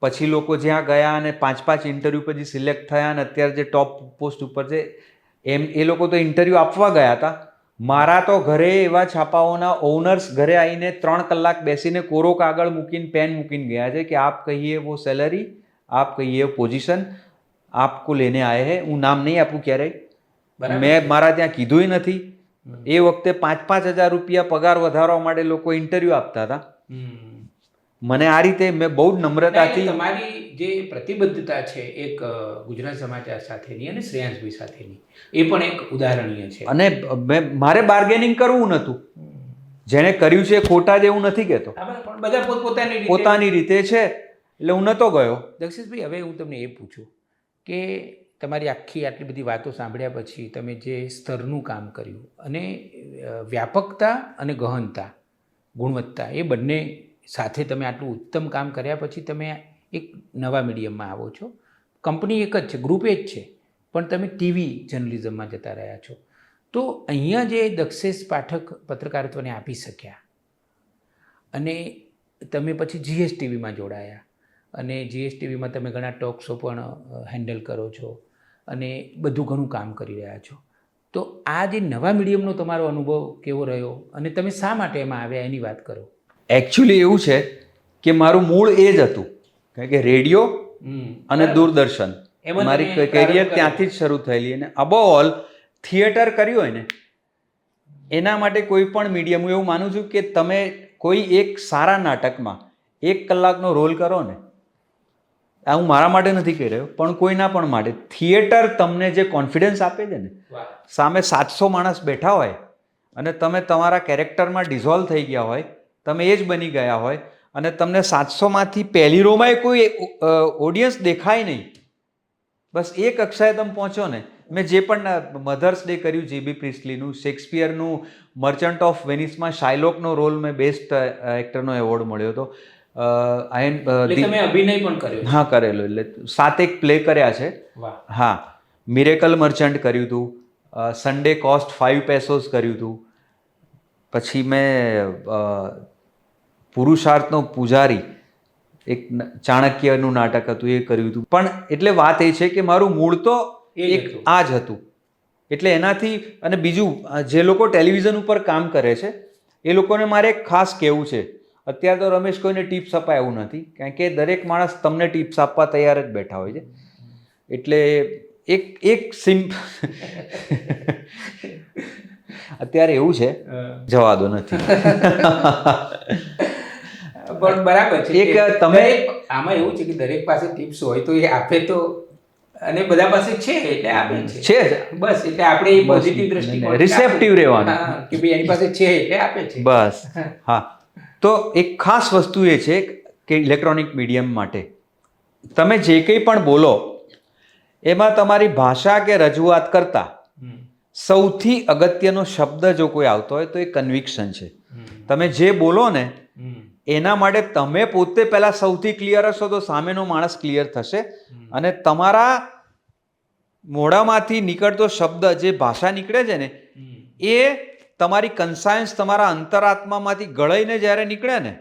Speaker 2: પછી લોકો જ્યાં ગયા અને 5-5 ઇન્ટરવ્યૂ પછી સિલેક્ટ થયા, અને અત્યારે જે ટોપ પોસ્ટ ઉપર છે એ લોકો તો ઇન્ટરવ્યૂ આપવા ગયા હતા. મારા તો ઘરે એવા છાપાઓના ઓનર્સ ઘરે આવીને 3 કલાક બેસીને કોરો કાગળ મૂકીને પેન મૂકીને ગયા છે કે આપ કહીએ વો સેલરી, આપ કહીએ પોઝિશન, આપકો લેને આયે હે. હું નામ નહીં આપું ક્યારેય, મેં મારા ત્યાં કીધું નથી. એ વખતે 5-5 હજાર રૂપિયા પગાર વધારવા માટે લોકો ઇન્ટરવ્યૂ આપતા હતા. મને આ રીતે મેં બહુ જ નમ્રતાથી,
Speaker 1: તમારી જે પ્રતિબદ્ધતા છે એક ગુજરાત સમાચાર સાથેની અને શ્રેયાંશભાઈ સાથેની, એ પણ એક ઉદાહરણીય છે.
Speaker 2: અને મારે બાર્ગેનિંગ કરવું નહોતું. જેણે કર્યું છે ખોટા જેવું નથી કહેતો,
Speaker 1: પણ બધા
Speaker 2: પોતાની રીતે છે, એટલે હું નહોતો ગયો.
Speaker 1: દક્ષેશભાઈ, હવે હું તમને એ પૂછું કે તમારી આટલી બધી વાતો સાંભળ્યા પછી તમે જે સ્તરનું કામ કર્યું, અને વ્યાપકતા અને ગહનતા, ગુણવત્તા, એ બંને સાથે તમે આટલું ઉત્તમ કામ કર્યા પછી તમે એક નવા મીડિયમમાં આવો છો. કંપની એક જ છે, ગ્રુપ એ જ છે, પણ તમે ટીવી જર્નલિઝમમાં જતા રહ્યા છો. તો અહીંયા જે દક્ષેશ પાઠક પત્રકારત્વને આપી શક્યા, અને તમે પછી GSTVમાં જોડાયા, અને GSTVમાં તમે ઘણા ટોક શો પણ હેન્ડલ કરો છો, અને બધું ઘણું કામ કરી રહ્યા છો. તો આ જે નવા મીડિયમનો તમારો અનુભવ કેવો રહ્યો, અને તમે શા માટે એમાં આવ્યા એની વાત કરો.
Speaker 2: એકચ્યુઅલી એવું છે કે મારું મૂળ એ જ હતું, કારણ કે રેડિયો અને દૂરદર્શન, મારી કેરિયર ત્યાંથી જ શરૂ થયેલી. અને અબોવ ઓલ થિયેટર કર્યું હોય ને, એના માટે કોઈ પણ મીડિયમ, હું એવું માનું છું કે તમે કોઈ એક સારા નાટકમાં 1 કલાકનો રોલ કરો ને, આ હું મારા માટે નથી કહી રહ્યો, પણ કોઈના પણ માટે, થિયેટર તમને જે કોન્ફિડન્સ આપે છે ને, સામે 700 માણસ બેઠા હોય અને તમે તમારા કેરેક્ટરમાં ડિઝોલ્વ થઈ ગયા હોય, તમે એ જ બની ગયા હોય, અને તમને 700માંથી પહેલી રોમાં કોઈ ઓડિયન્સ દેખાય નહીં, બસ એ કક્ષાએ તમે પહોંચો ને. મેં જે પણ મધર્સ ડે કર્યું JB પ્રિસ્ટલીનું, શેક્સપિયરનું મર્ચન્ટ ઓફ વેનિસમાં શાયલોકનો રોલ મેં બેસ્ટ એક્ટરનો એવોર્ડ મળ્યો હતો.
Speaker 1: તમે અભિનય પણ કર્યો?
Speaker 2: હા, કરેલો. એટલે 7 પ્લે કર્યા છે. હા, મિરેકલ મર્ચન્ટ કર્યું હતું, સન્ડે કોસ્ટ 5 પેસોસ કર્યું હતું, પછી મેં પુરુષાર્થનો પૂજારી, એક ચાણક્યનું નાટક હતું, એ કર્યું હતું. પણ એટલે વાત એ છે કે મારું મૂળ તો એક આ જ હતું. એટલે એનાથી, અને બીજું, જે લોકો ટેલિવિઝન ઉપર કામ કરે છે એ લોકોને મારે એક ખાસ કહેવું છે, અત્યારે તો રમેશ કોઈને ટિપ્સ અપાય એવું નથી, કારણ કે દરેક માણસ તમને ટિપ્સ આપવા તૈયાર જ બેઠા હોય છે. એટલે એક અત્યારે એવું છે, જવા દો, નથી.
Speaker 1: પણ બરાબર છે.
Speaker 2: એક તમે
Speaker 1: આમાં એવું છે કે દરેક પાસે ટિપ્સ હોય તો એ આપે તો, અને બધા પાસે છે એટલે આપે છે બસ. એટલે આપણે એ પોઝિટિવ દ્રષ્ટિકોણ,
Speaker 2: રિસેપ્ટિવ રહેવાનું
Speaker 1: કે ભાઈ એની પાસે છે એટલે આપે છે,
Speaker 2: બસ. હા, તો એક ખાસ વસ્તુ એ છે, કે ઇલેક્ટ્રોનિક મીડિયમ માટે તમે જે કંઈ પણ બોલો એમાં તમારી ભાષા કે રજૂઆત કરતા સૌથી અગત્યનો શબ્દ જો કોઈ આવતો હોય તો એ કન્વિક્શન છે. તમે જે બોલો ને એના માટે તમે પોતે પહેલા સૌથી ક્લિયર હશો તો સામેનો માણસ ક્લિયર થશે અને તમારા મોઢામાંથી નીકળતો શબ્દ જે ભાષા નીકળે છે ને એ તમારી કન્સાયન્સ તમારા અંતરાત્મામાંથી ગળાઈને જ્યારે નીકળે ને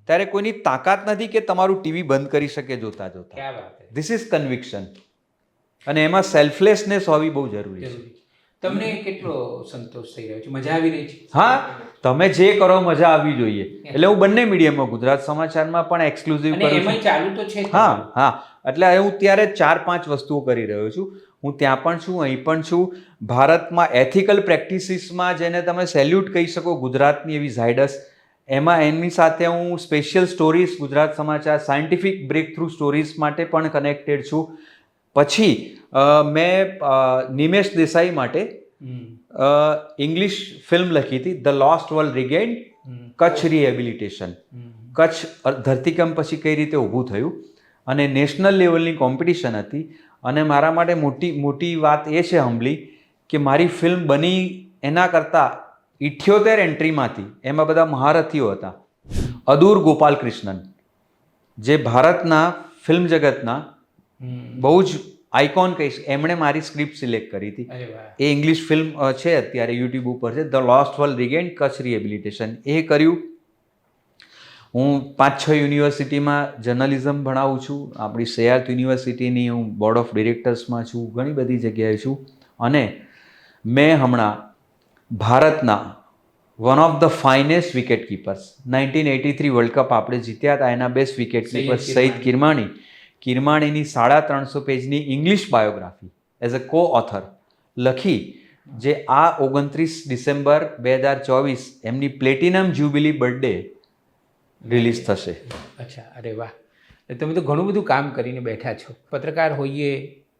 Speaker 2: ત્યારે કોઈની તાકાત નથી કે તમારું ટીવી બંધ કરી શકે જોતા જોતા. ધીસ ઇઝ કન્વિક્શન અને એમાં સેલ્ફલેસનેસ હોવી બહુ જરૂરી છે.
Speaker 1: તમને કેટલો સંતોષ થઈ રહ્યો છે? મજા આવી રહી છે?
Speaker 2: હા, તમે જે કરો મજા આવવી જોઈએ. એટલે હું બંને મીડિયમમાં ગુજરાત સમાચારમાં પણ એક્સક્લુઝિવ કરું છું.
Speaker 1: ચાલુ તો છે.
Speaker 2: હા, એટલે હું ત્યારે 4-5 વસ્તુઓ કરી રહ્યો છું. હું ત્યાં પણ છું, અહીં પણ છું. ભારતમાં એથિકલ પ્રેક્ટિસીસમાં જેને તમે સેલ્યુટ કહી શકો, ગુજરાતની એવી ઝાયડસ, એમાં એમની સાથે હું સ્પેશિયલ સ્ટોરીઝ ગુજરાત સમાચાર સાયન્ટિફિક બ્રેક થ્રુ સ્ટોરીઝ માટે પણ કનેક્ટેડ છું. પછી મેં નિમેશ દેસાઈ માટે ઇંગ્લિશ ફિલ્મ લખી હતી, the lost world regained, Kutch rehabilitation. Kutch ધરતીકંપ પછી કઈ રીતે ઊભું થયું અને નેશનલ લેવલની કોમ્પિટિશન હતી. અને મારા માટે મોટી વાત એ છે હમ્બલી કે મારી ફિલ્મ બની એના કરતાં 78 એન્ટ્રીમાંથી એમાં બધા મહારથીઓ હતા. અદૂર ગોપાલકૃષ્ણન જે ભારતના ફિલ્મ જગતના બહુ જ આઇકોન કહીશ, એમણે મારી સ્ક્રિપ્ટ સિલેક્ટ કરી હતી. એ ઇંગ્લિશ ફિલ્મ છે, અત્યારે યુટ્યુબ ઉપર છે, the lost world regained, Kutch rehabilitation. એ કર્યું. હું 5-6 યુનિવર્સિટીમાં જર્નલિઝમ ભણાવું છું. આપણી સયાર્થ યુનિવર્સિટીની હું બોર્ડ ઓફ ડિરેક્ટર્સમાં છું, ઘણી બધી જગ્યાએ છું. અને મેં હમણાં ભારતના one of the finest wicket keepers, 1983 world cup આપણે જીત્યા હતા, એના બેસ્ટ વિકેટ કીપર સઈદ કિરમાણીની 350 પેજની English biography as a co author લખી, જે આ 29 ડિસેમ્બર 2024 એમની પ્લેટિનમ જ્યુબિલી બર્થડે રિલીઝ થશે.
Speaker 1: અચ્છા, અરે વાહ! તમે તો ઘણું બધું કામ કરીને બેઠા છો. પત્રકાર હોઈએ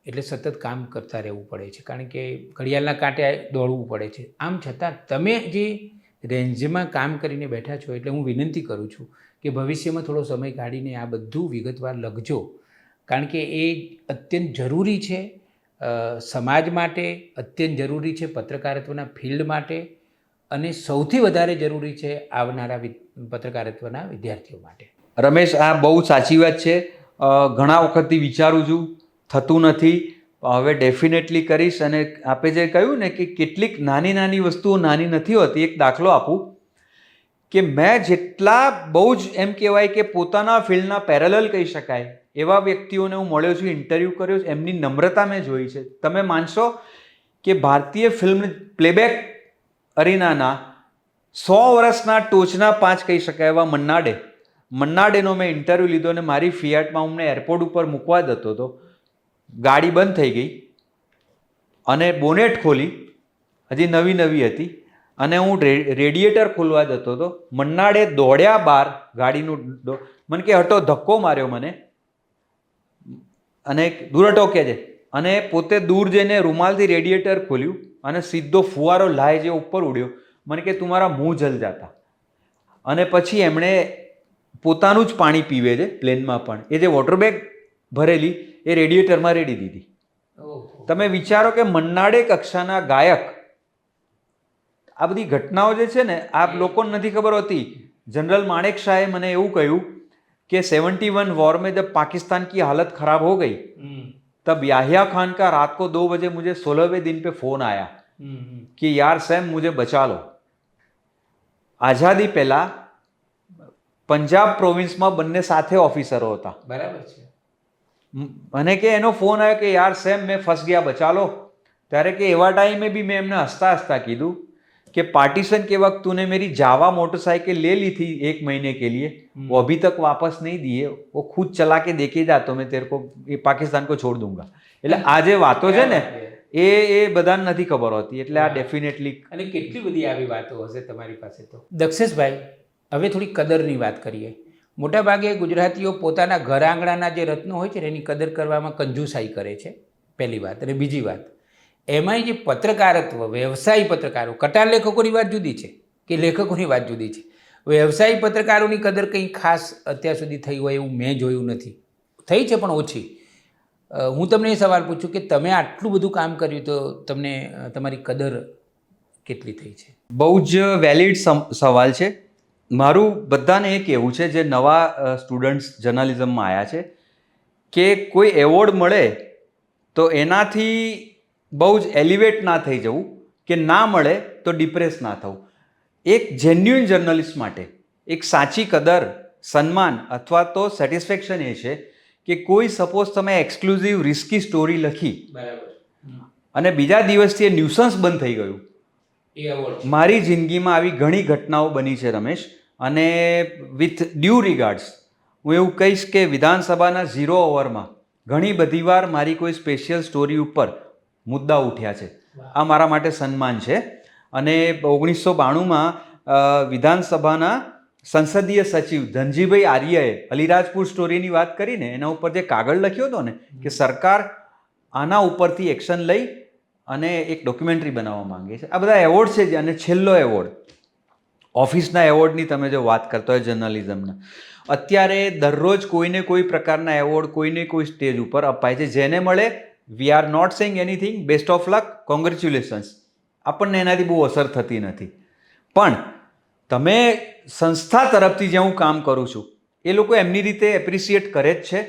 Speaker 1: એટલે સતત કામ કરતા રહેવું પડે છે, કારણ કે ઘડિયાળના કાંટે દોડવું પડે છે. આમ છતાં તમે જે રેન્જમાં કામ કરીને બેઠા છો, એટલે હું વિનંતી કરું છું કે ભવિષ્યમાં થોડો સમય કાઢીને આ બધું વિગતવાર લખજો, કારણ કે એ અત્યંત જરૂરી છે સમાજ માટે, અત્યંત જરૂરી છે પત્રકારત્વના ફિલ્ડ માટે, અને સૌથી વધારે જરૂરી છે આવનારા પત્રકારત્વના વિદ્યાર્થીઓ માટે.
Speaker 2: રમેશ, આ બહુ સાચી વાત છે. ઘણા વખતથી વિચારું છું, થતું નથી. હવે ડેફિનેટલી કરીશ. અને આપે જે કહ્યું ને કે કેટલીક નાની નાની વસ્તુઓ નાની નથી હોતી. એક દાખલો આપું કે મેં જેટલા બહુ જ એમ કહેવાય કે પોતાના ફિલ્ડના પેરેલલ કહી શકાય એવા વ્યક્તિઓને હું મળ્યો છું, ઇન્ટરવ્યૂ કર્યો છે, એમની નમ્રતા મેં જોઈ છે. તમે માનશો કે ભારતીય ફિલ્મ પ્લેબેક અરીનાના 100 વર્ષના ટોચના 5 કહી શકાય એવા મન્નાડેનો મેં ઇન્ટરવ્યૂ લીધો અને મારી ફિયાટમાં અમને એરપોર્ટ ઉપર મૂકવા જતો હતો. ગાડી બંધ થઈ ગઈ અને બોનેટ ખોલી, હજી નવી હતી, અને હું રેડિએટર ખોલવા જતો હતો. મન્નાડે દોડ્યા બહાર ગાડીનું, મને કે હટો, ધક્કો માર્યો મને અને દૂર હટો કે છે, અને પોતે દૂર જઈને રૂમાલથી રેડિએટર ખોલ્યું અને સીધો ફુવારો લાય જે ઉપર ઉડ્યો. મને કે તું મારા મુંહ જલ જાતા. અને પછી એમણે પોતાનું જ પાણી પીવે છે પ્લેનમાં પણ, એ જે વોટર બેગ ભરેલી એ રેડિએટરમાં રેડી દીધી. તમે વિચારો કે મન્નાડે કક્ષાના ગાયક, આ બધી ઘટનાઓ જે છે ને આ લોકોને નથી ખબર હોતી. जनरल मानेक शाह मैंने એવું કહ્યું कि 71 वॉर में जब पाकिस्तान की हालत खराब हो गई तब याहिया खान का रात को 2 बजे मुझे 16वें दिन पे फोन आया कि यार सैम मुझे बचा लो. आज़ादी पहला पंजाब प्रोविंसમાં બંને સાથે ઓફિસરો હતા.
Speaker 1: બરાબર છે.
Speaker 2: મને કે એનો ફોન આવ્યો કે યાર સેમ મેં ફસ ગયા બચા લો. ત્યારે કે એવા ટાઈમે भी मैं એમને હસતા હસતા કીધું कि पार्टीशन के वक्त तूने मेरी जावा मोटरसाइकिल ले ली थी 1 महीने के लिए, वो अभी तक वापस नहीं दिए, वो खुद चला के देखे जा तो मैं तेरे को ये पाकिस्तान को छोड़ दूंगा. એટલે આ જે વાતો છે ને એ બધાને નથી ખબર હોતી. એટલે આ ડેફિનેટલી,
Speaker 1: અને કેટલી બધી આવી વાતો હશે તમારી પાસે. તો દક્ષેશભાઈ, હવે થોડી કદરની વાત કરીએ. મોટાભાગે ગુજરાતીઓ પોતાના ઘર આંગણાના જે રત્નો હોય છે ને એની કદર કરવામાં કંજૂસાઈ કરે છે, પહેલી વાત. અને બીજી વાત, એમાંય જે પત્રકારત્વ, વ્યવસાયી પત્રકારો, કટાર લેખકોની વાત જુદી છે કે લેખકોની વાત જુદી છે. વ્યવસાયી પત્રકારોની કદર કંઈ ખાસ અત્યાર સુધી થઈ હોય એવું મેં જોયું નથી. થઈ છે પણ ઓછી. હું તમને એ સવાલ પૂછું કે તમે આટલું બધું કામ કર્યું તો તમને તમારી કદર કેટલી થઈ છે?
Speaker 2: બહુ જ વેલિડ સવાલ છે. મારું બધાને એ કહેવું છે જે નવા સ્ટુડન્ટ્સ જર્નલિઝમમાં આવ્યા છે કે કોઈ એવોર્ડ મળે તો એનાથી બહુ જ એલિવેટ ના થઈ જવું, કે ના મળે તો ડિપ્રેસ ના થવું. એક જેન્યુઇન જર્નલિસ્ટ માટે એક સાચી કદર, સન્માન અથવા તો સેટિસ્ફેક્શન એ છે કે કોઈ સપોઝ તમે એક્સક્લુઝિવ રિસ્કી સ્ટોરી લખી અને બીજા દિવસથી એ ન્યુસન્સ બંધ થઈ ગયું. મારી જિંદગીમાં આવી ઘણી ઘટનાઓ બની છે રમેશ, અને વિથ ડ્યુ રિગાર્ડ્સ હું એવું કહીશ કે વિધાનસભાના 0 ઓવરમાં ઘણી બધી વાર મારી કોઈ સ્પેશિયલ સ્ટોરી ઉપર મુદ્દા ઉઠ્યા છે. આ મારા માટે સન્માન છે. અને 1992માં વિધાનસભાના સંસદીય સચિવ ધનજીભાઈ આર્યએ અલીરાજપુર સ્ટોરીની વાત કરીને એના ઉપર જે કાગળ લખ્યો હતો ને કે સરકાર આના ઉપરથી એક્શન લઈ અને એક ડોક્યુમેન્ટરી બનાવવા માંગે છે. આ બધા એવોર્ડ છે. અને છેલ્લો એવોર્ડ ઓફિસના એવોર્ડની તમે જો વાત કરતા હોય જર્નલિઝમના, અત્યારે દરરોજ કોઈને કોઈ પ્રકારના એવોર્ડ કોઈને કોઈ સ્ટેજ ઉપર અપાય છે. જેને મળે we are not saying anything, best of luck, congratulations. આપણને એનાથી બહુ અસર થતી નથી. પણ તમે સંસ્થા તરફથી જે હું કામ કરું છું એ લોકો એમની રીતે એપ્રિસિએટ કરે જ છે.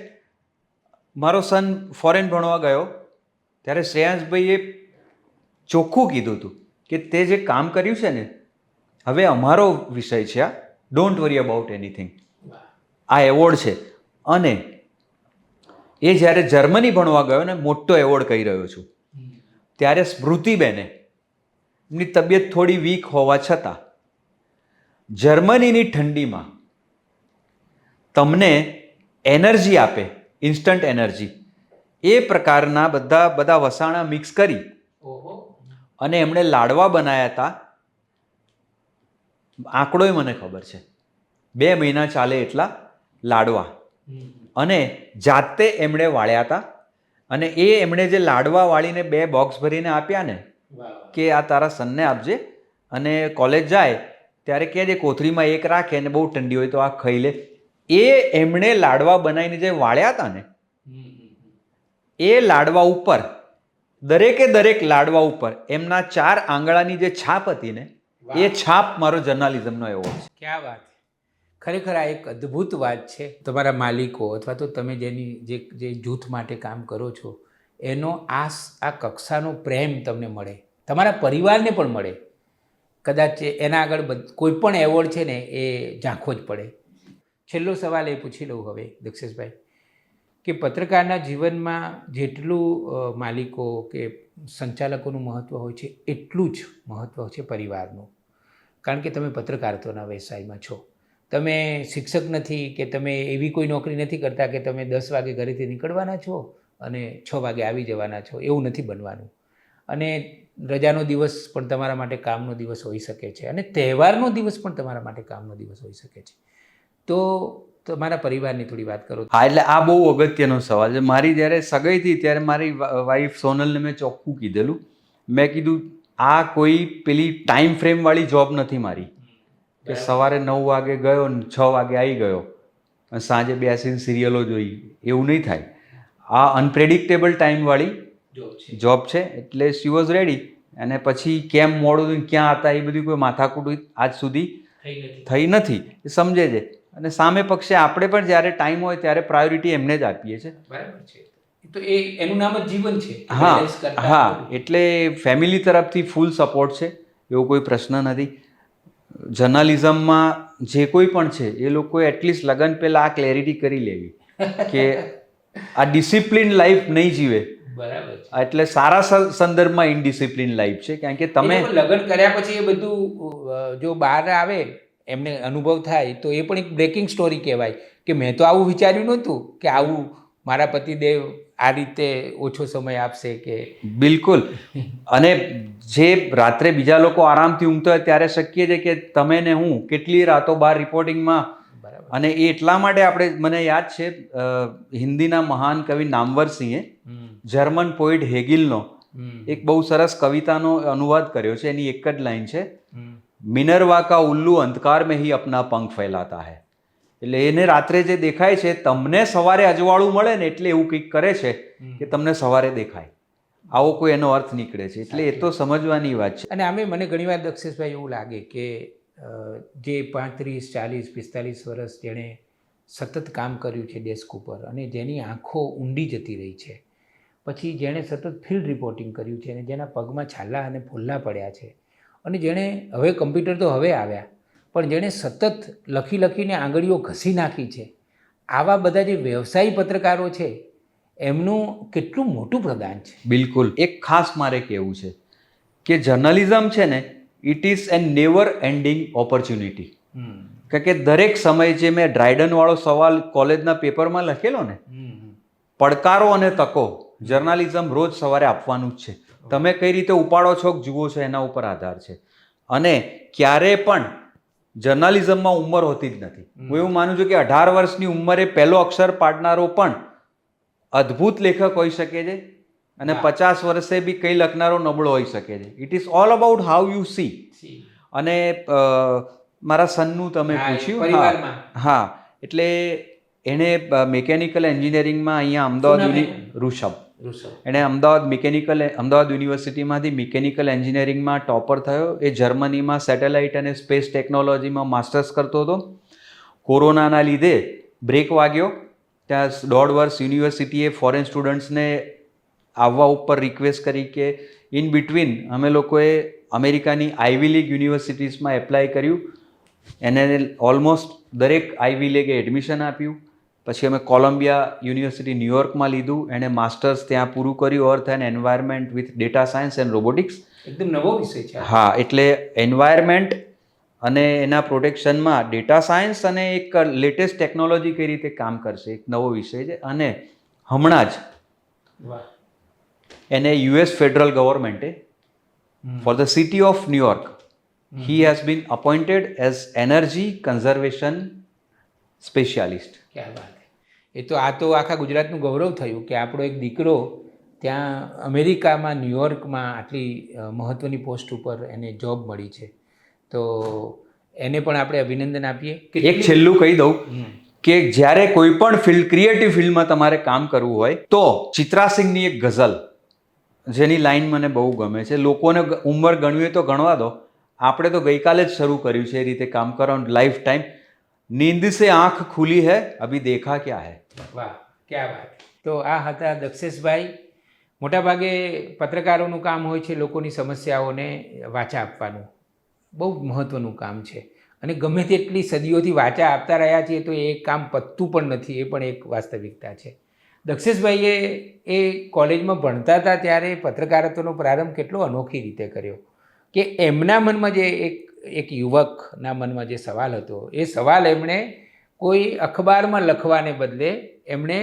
Speaker 2: મારો સન ફોરેન ભણવા ગયો ત્યારે શ્રેયાંશભાઈએ ચોખ્ખું કીધું હતું કે તે જે કામ કર્યું છે ને, હવે અમારો વિષય છે આ, ડોન્ટ વરી અબાઉટ એનીથિંગ. આ એવોર્ડ છે. અને એ જ્યારે જર્મની ભણવા ગયો ને, મોટો એવોર્ડ કહી રહ્યો છું, ત્યારે સ્મૃતિબેને એમની તબિયત થોડી વીક હોવા છતાં જર્મનીની ઠંડીમાં તમને એનર્જી આપે, ઇન્સ્ટન્ટ એનર્જી, એ પ્રકારના બધા વસાણા મિક્સ કરી અને એમણે લાડવા બનાવ્યા હતા. આંકડોય મને ખબર છે, 2 મહિના ચાલે એટલા લાડવા. અને જાતે એમણે વાળ્યા હતા. અને એ એમણે જે લાડવા વાળીને 2 બોક્સ ભરીને આપ્યા ને કે આ તારા સનને આપજે, અને કોલેજ જાય ત્યારે કહેજે કોથળીમાં એક રાખે અને બહુ ઠંડી હોય તો આ ખાઈ લે. એ એમણે લાડવા બનાવીને જે વાળ્યા હતા ને, એ લાડવા ઉપર દરેક લાડવા ઉપર એમના 4 આંગળાની જે છાપ હતી ને, એ છાપ મારો જર્નલિઝમનો એવોર્ડ છે.
Speaker 1: ક્યાં વાત! ખરેખર આ એક અદ્ભુત વાત છે. તમારા માલિકો અથવા તો તમે જેની જે જૂથ માટે કામ કરો છો એનો આ કક્ષાનો પ્રેમ તમને મળે, તમારા પરિવારને પણ મળે. કદાચ એના આગળ કોઈ પણ એવોર્ડ છે ને એ ઝાંખો જ પડે. છેલ્લો સવાલ એ પૂછી લઉં હવે દક્ષેશભાઈ, કે પત્રકારના જીવનમાં જેટલું માલિકો કે સંચાલકોનું મહત્ત્વ હોય છે એટલું જ મહત્ત્વ છે પરિવારનું. કારણ કે તમે પત્રકારત્વના વ્યવસાયમાં છો. તમે શિક્ષક નથી કે તમે એવી કોઈ નોકરી નથી કરતા કે તમે 10 વાગે ઘરેથી નીકળવાના છો અને 6 વાગે આવી જવાના છો, એવું નથી બનવાનું. અને રજાનો દિવસ પણ તમારા માટે કામનો દિવસ હોઈ શકે છે, અને તહેવારનો દિવસ પણ તમારા માટે કામનો દિવસ હોઈ શકે છે. તો તમારા પરિવારની થોડી વાત કરો.
Speaker 2: હા, એટલે આ બહુ અગત્યનો સવાલ છે. મારી જ્યારે સગાઈ થઈ ત્યારે મારી વાઈફ સોનલને મેં ચોખ્ખું કીધેલું. મેં કીધું આ કોઈ પેલી ટાઈમ ફ્રેમ વાળી જોબ નથી મારી, કે સવારે 9 વાગે ગયો ને 6 વાગે આવી ગયો અને સાંજે બેસીને સિરિયલો જોઈ, એવું નહીં થાય. આ અનપ્રેડિક્ટેબલ ટાઈમવાળી જોબ છે. એટલે શી વોઝ રેડી. અને પછી કેમ મોડું ક્યાં હતા એ બધી કોઈ માથાકૂટ આજ સુધી થઈ નથી, એ સમજે છે. અને સામે પક્ષે આપણે પણ જ્યારે ટાઈમ હોય ત્યારે પ્રાયોરિટી એમને જ આપીએ છીએ.
Speaker 1: બરાબર છે. તો એનું નામ જ જીવન છે.
Speaker 2: હા, એટલે ફેમિલી તરફથી ફૂલ સપોર્ટ છે, એવો કોઈ પ્રશ્ન નથી. જર્નલિઝમમાં જે કોઈ પણ છે એ લોકોએ એટલીસ્ટ લગન પહેલાં આ ક્લેરિટી કરી લેવી કે આ ડિસિપ્લિન લાઈફ નહીં જીવે.
Speaker 1: બરાબર.
Speaker 2: એટલે સારા સંદર્ભમાં ઇનડિસિપ્લિન લાઈફ છે. કારણ કે તમે
Speaker 1: લગ્ન કર્યા પછી એ બધું જો બહાર આવે, એમને અનુભવ થાય, તો એ પણ એક બ્રેકિંગ સ્ટોરી કહેવાય કે મેં તો આવું વિચાર્યું નહોતું કે આવું મારા પતિદેવ આ રીતે ઓછો સમય આપશે. કે
Speaker 2: બિલકુલ. અને જે રાત્રે બીજા લોકો આરામથી ઊંઘતા હોય ત્યારે શક્ય છે કે તમે ને હું કેટલી રાતો બહાર રિપોર્ટિંગમાં. અને એ એટલા માટે આપણે, મને યાદ છે હિન્દીના મહાન કવિ નામવરસિંહે જર્મન પોઈટ હેગિલનો એક બહુ સરસ કવિતાનો અનુવાદ કર્યો છે. એની એક જ લાઈન છે, મિનર્વા કા ઉલ્લુ અંધકાર મેં હી અપના પંખ ફેલાતા હૈ. એટલે એને રાત્રે જે દેખાય છે, તમને સવારે અજવાળું મળે ને એટલે એવું કંઈક કરે છે કે તમને સવારે દેખાય. આવો કોઈ એનો અર્થ નીકળે છે. એટલે એ તો સમજવાની વાત છે.
Speaker 1: અને આમે મને ઘણીવાર દક્ષેશભાઈ એવું લાગે કે જે 35, 40, 45 વર્ષ જેણે સતત કામ કર્યું છે ડેસ્ક ઉપર અને જેની આંખો ઊંડી જતી રહી છે, પછી જેણે સતત ફિલ્ડ રિપોર્ટિંગ કર્યું છે અને જેના પગમાં છાલા અને ફોલ્લા પડ્યા છે, અને જેણે હવે કમ્પ્યુટર તો હવે આવ્યા પણ જેણે સતત લખીને આંગળીઓ ઘસી નાખી છે, આવા બધા જે વ્યવસાયી પત્રકારો છે એમનું કેટલું મોટું પ્રદાન છે.
Speaker 2: બિલકુલ. એક ખાસ મારે કહેવું છે કે જર્નલિઝમ છે ને, it is A never ending opportunity. કારણ કે દરેક સમય, જે મેં ડ્રાયડનવાળો સવાલ કોલેજના પેપરમાં લખેલો ને, પડકારો અને તકો જર્નાલિઝમ રોજ સવારે આપવાનું જ છે. તમે કઈ રીતે ઉપાડો છો જુઓ છો એના ઉપર આધાર છે. અને ક્યારે પણ જર્નાલિઝમમાં ઉંમર હોતી જ નથી. હું એવું માનું છું કે 18 વર્ષની ઉંમરે પહેલો અક્ષર પાડનારો પણ અદ્ભુત લેખક હોઈ શકે છે અને 50 વર્ષે બી કંઈ લખનારો નબળો હોઈ શકે છે. It is all about how you C. અને મારા સનનું તમે પૂછ્યું, હા, એટલે એણે મિકેનિકલ એન્જિનિયરિંગમાં અહીંયા અમદાવાદ એણે અમદાવાદ યુનિવર્સિટીમાંથી મિકેનિકલ એન્જિનિયરિંગમાં ટોપર થયો. એ જર્મનીમાં સેટેલાઇટ અને સ્પેસ ટેકનોલોજીમાં માસ્ટર્સ કરતો હતો. કોરોનાના લીધે બ્રેક વાગ્યો. ત્યાં 1.5 વર્ષ યુનિવર્સિટીએ ફોરેન સ્ટુડન્ટ્સને આવવા ઉપર રિક્વેસ્ટ કરી કે ઇન બિટવીન અમે લોકોએ અમેરિકાની આઈવી લીગ યુનિવર્સિટીઝમાં એપ્લાય કર્યું. એને ઓલમોસ્ટ દરેક આઈવી લીગે એડમિશન આપ્યું. પછી અમે કોલંબિયા યુનિવર્સિટી ન્યુયોર્કમાં લીધું. એણે માસ્ટર્સ ત્યાં પૂરું કર્યું, earth and environment with data science and robotics.
Speaker 1: એકદમ નવો વિષય છે.
Speaker 2: હા, એટલે એન્વાયરમેન્ટ અને એના પ્રોટેક્શનમાં ડેટા સાયન્સ અને એક લેટેસ્ટ ટેકનોલોજી કઈ રીતે કામ કરશે, એક નવો વિષય છે. અને હમણાં જ એને યુએસ ફેડરલ ગવર્મેન્ટે for the city of New York he has been appointed as energy conservation specialist.
Speaker 1: ક્યાં વાત! એ તો આખા ગુજરાતનું ગૌરવ થયું કે આપણો એક દીકરો ત્યાં અમેરિકામાં ન્યુયોર્કમાં આટલી મહત્ત્વની પોસ્ટ ઉપર એને જોબ મળી છે. તો એને પણ આપણે અભિનંદન આપીએ.
Speaker 2: એક છેલ્લું કહી દઉં કે જ્યારે કોઈ પણ ક્રિએટિવ ફિલ્ડમાં તમારે કામ કરવું હોય તો ચિત્રા સિંઘની એક ગઝલ, જેની લાઈન મને બહુ ગમે છે. લોકોને ઉંમર ગણવી હોય તો ગણવા દો, આપણે તો ગઈકાલે જ શરૂ કર્યું છે એ રીતે કામ કરવાનું. લાઈફ ટાઈમ નીંદ સે આંખ ખુલી હૈ, અભી દેખા ક્યા હૈ.
Speaker 1: વાહ, ક્યાં વાત! તો આ હતા દક્ષેશભાઈ. મોટાભાગે પત્રકારોનું કામ હોય છે લોકોની સમસ્યાઓને વાચા આપવાનું. બહુ મહત્ત્વનું કામ છે અને ગમે તેટલી સદીઓથી વાચા આપતા રહ્યા છીએ તો એ કામ પતતું પણ નથી. એ પણ એક વાસ્તવિકતા છે. દક્ષેશભાઈએ એ કોલેજમાં ભણતા હતા ત્યારે પત્રકારત્વનો પ્રારંભ કેટલો અનોખી રીતે કર્યો કે એમના મનમાં જે એક યુવકના મનમાં જે સવાલ હતો, એ સવાલ એમણે કોઈ અખબારમાં લખવાને બદલે એમણે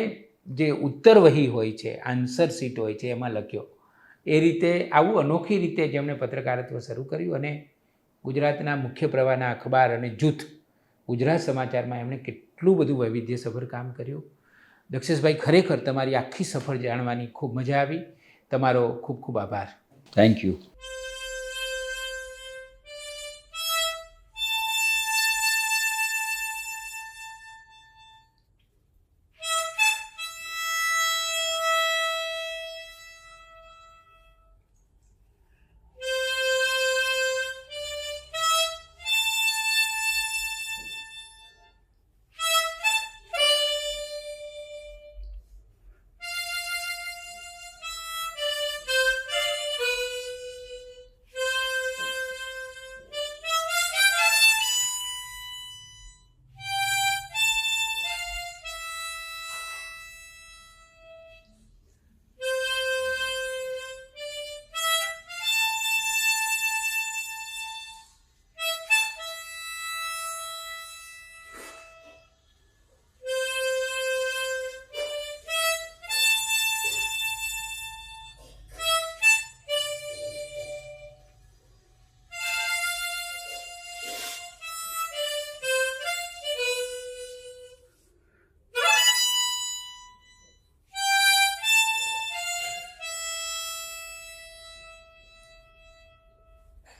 Speaker 1: જે ઉત્તર વહી હોય છે, આન્સર શીટ હોય છે, એમાં લખ્યો. એ રીતે આવું અનોખી રીતે જેમણે પત્રકારત્વ શરૂ કર્યું અને ગુજરાતના મુખ્ય પ્રવાહના અખબાર અને જૂથ ગુજરાત સમાચારમાં એમણે કેટલું બધું વૈવિધ્યસભર કામ કર્યું. દક્ષેશભાઈ, ખરેખર તમારી આખી સફર જાણવાની ખૂબ મજા આવી. તમારો ખૂબ ખૂબ આભાર.
Speaker 2: Thank you.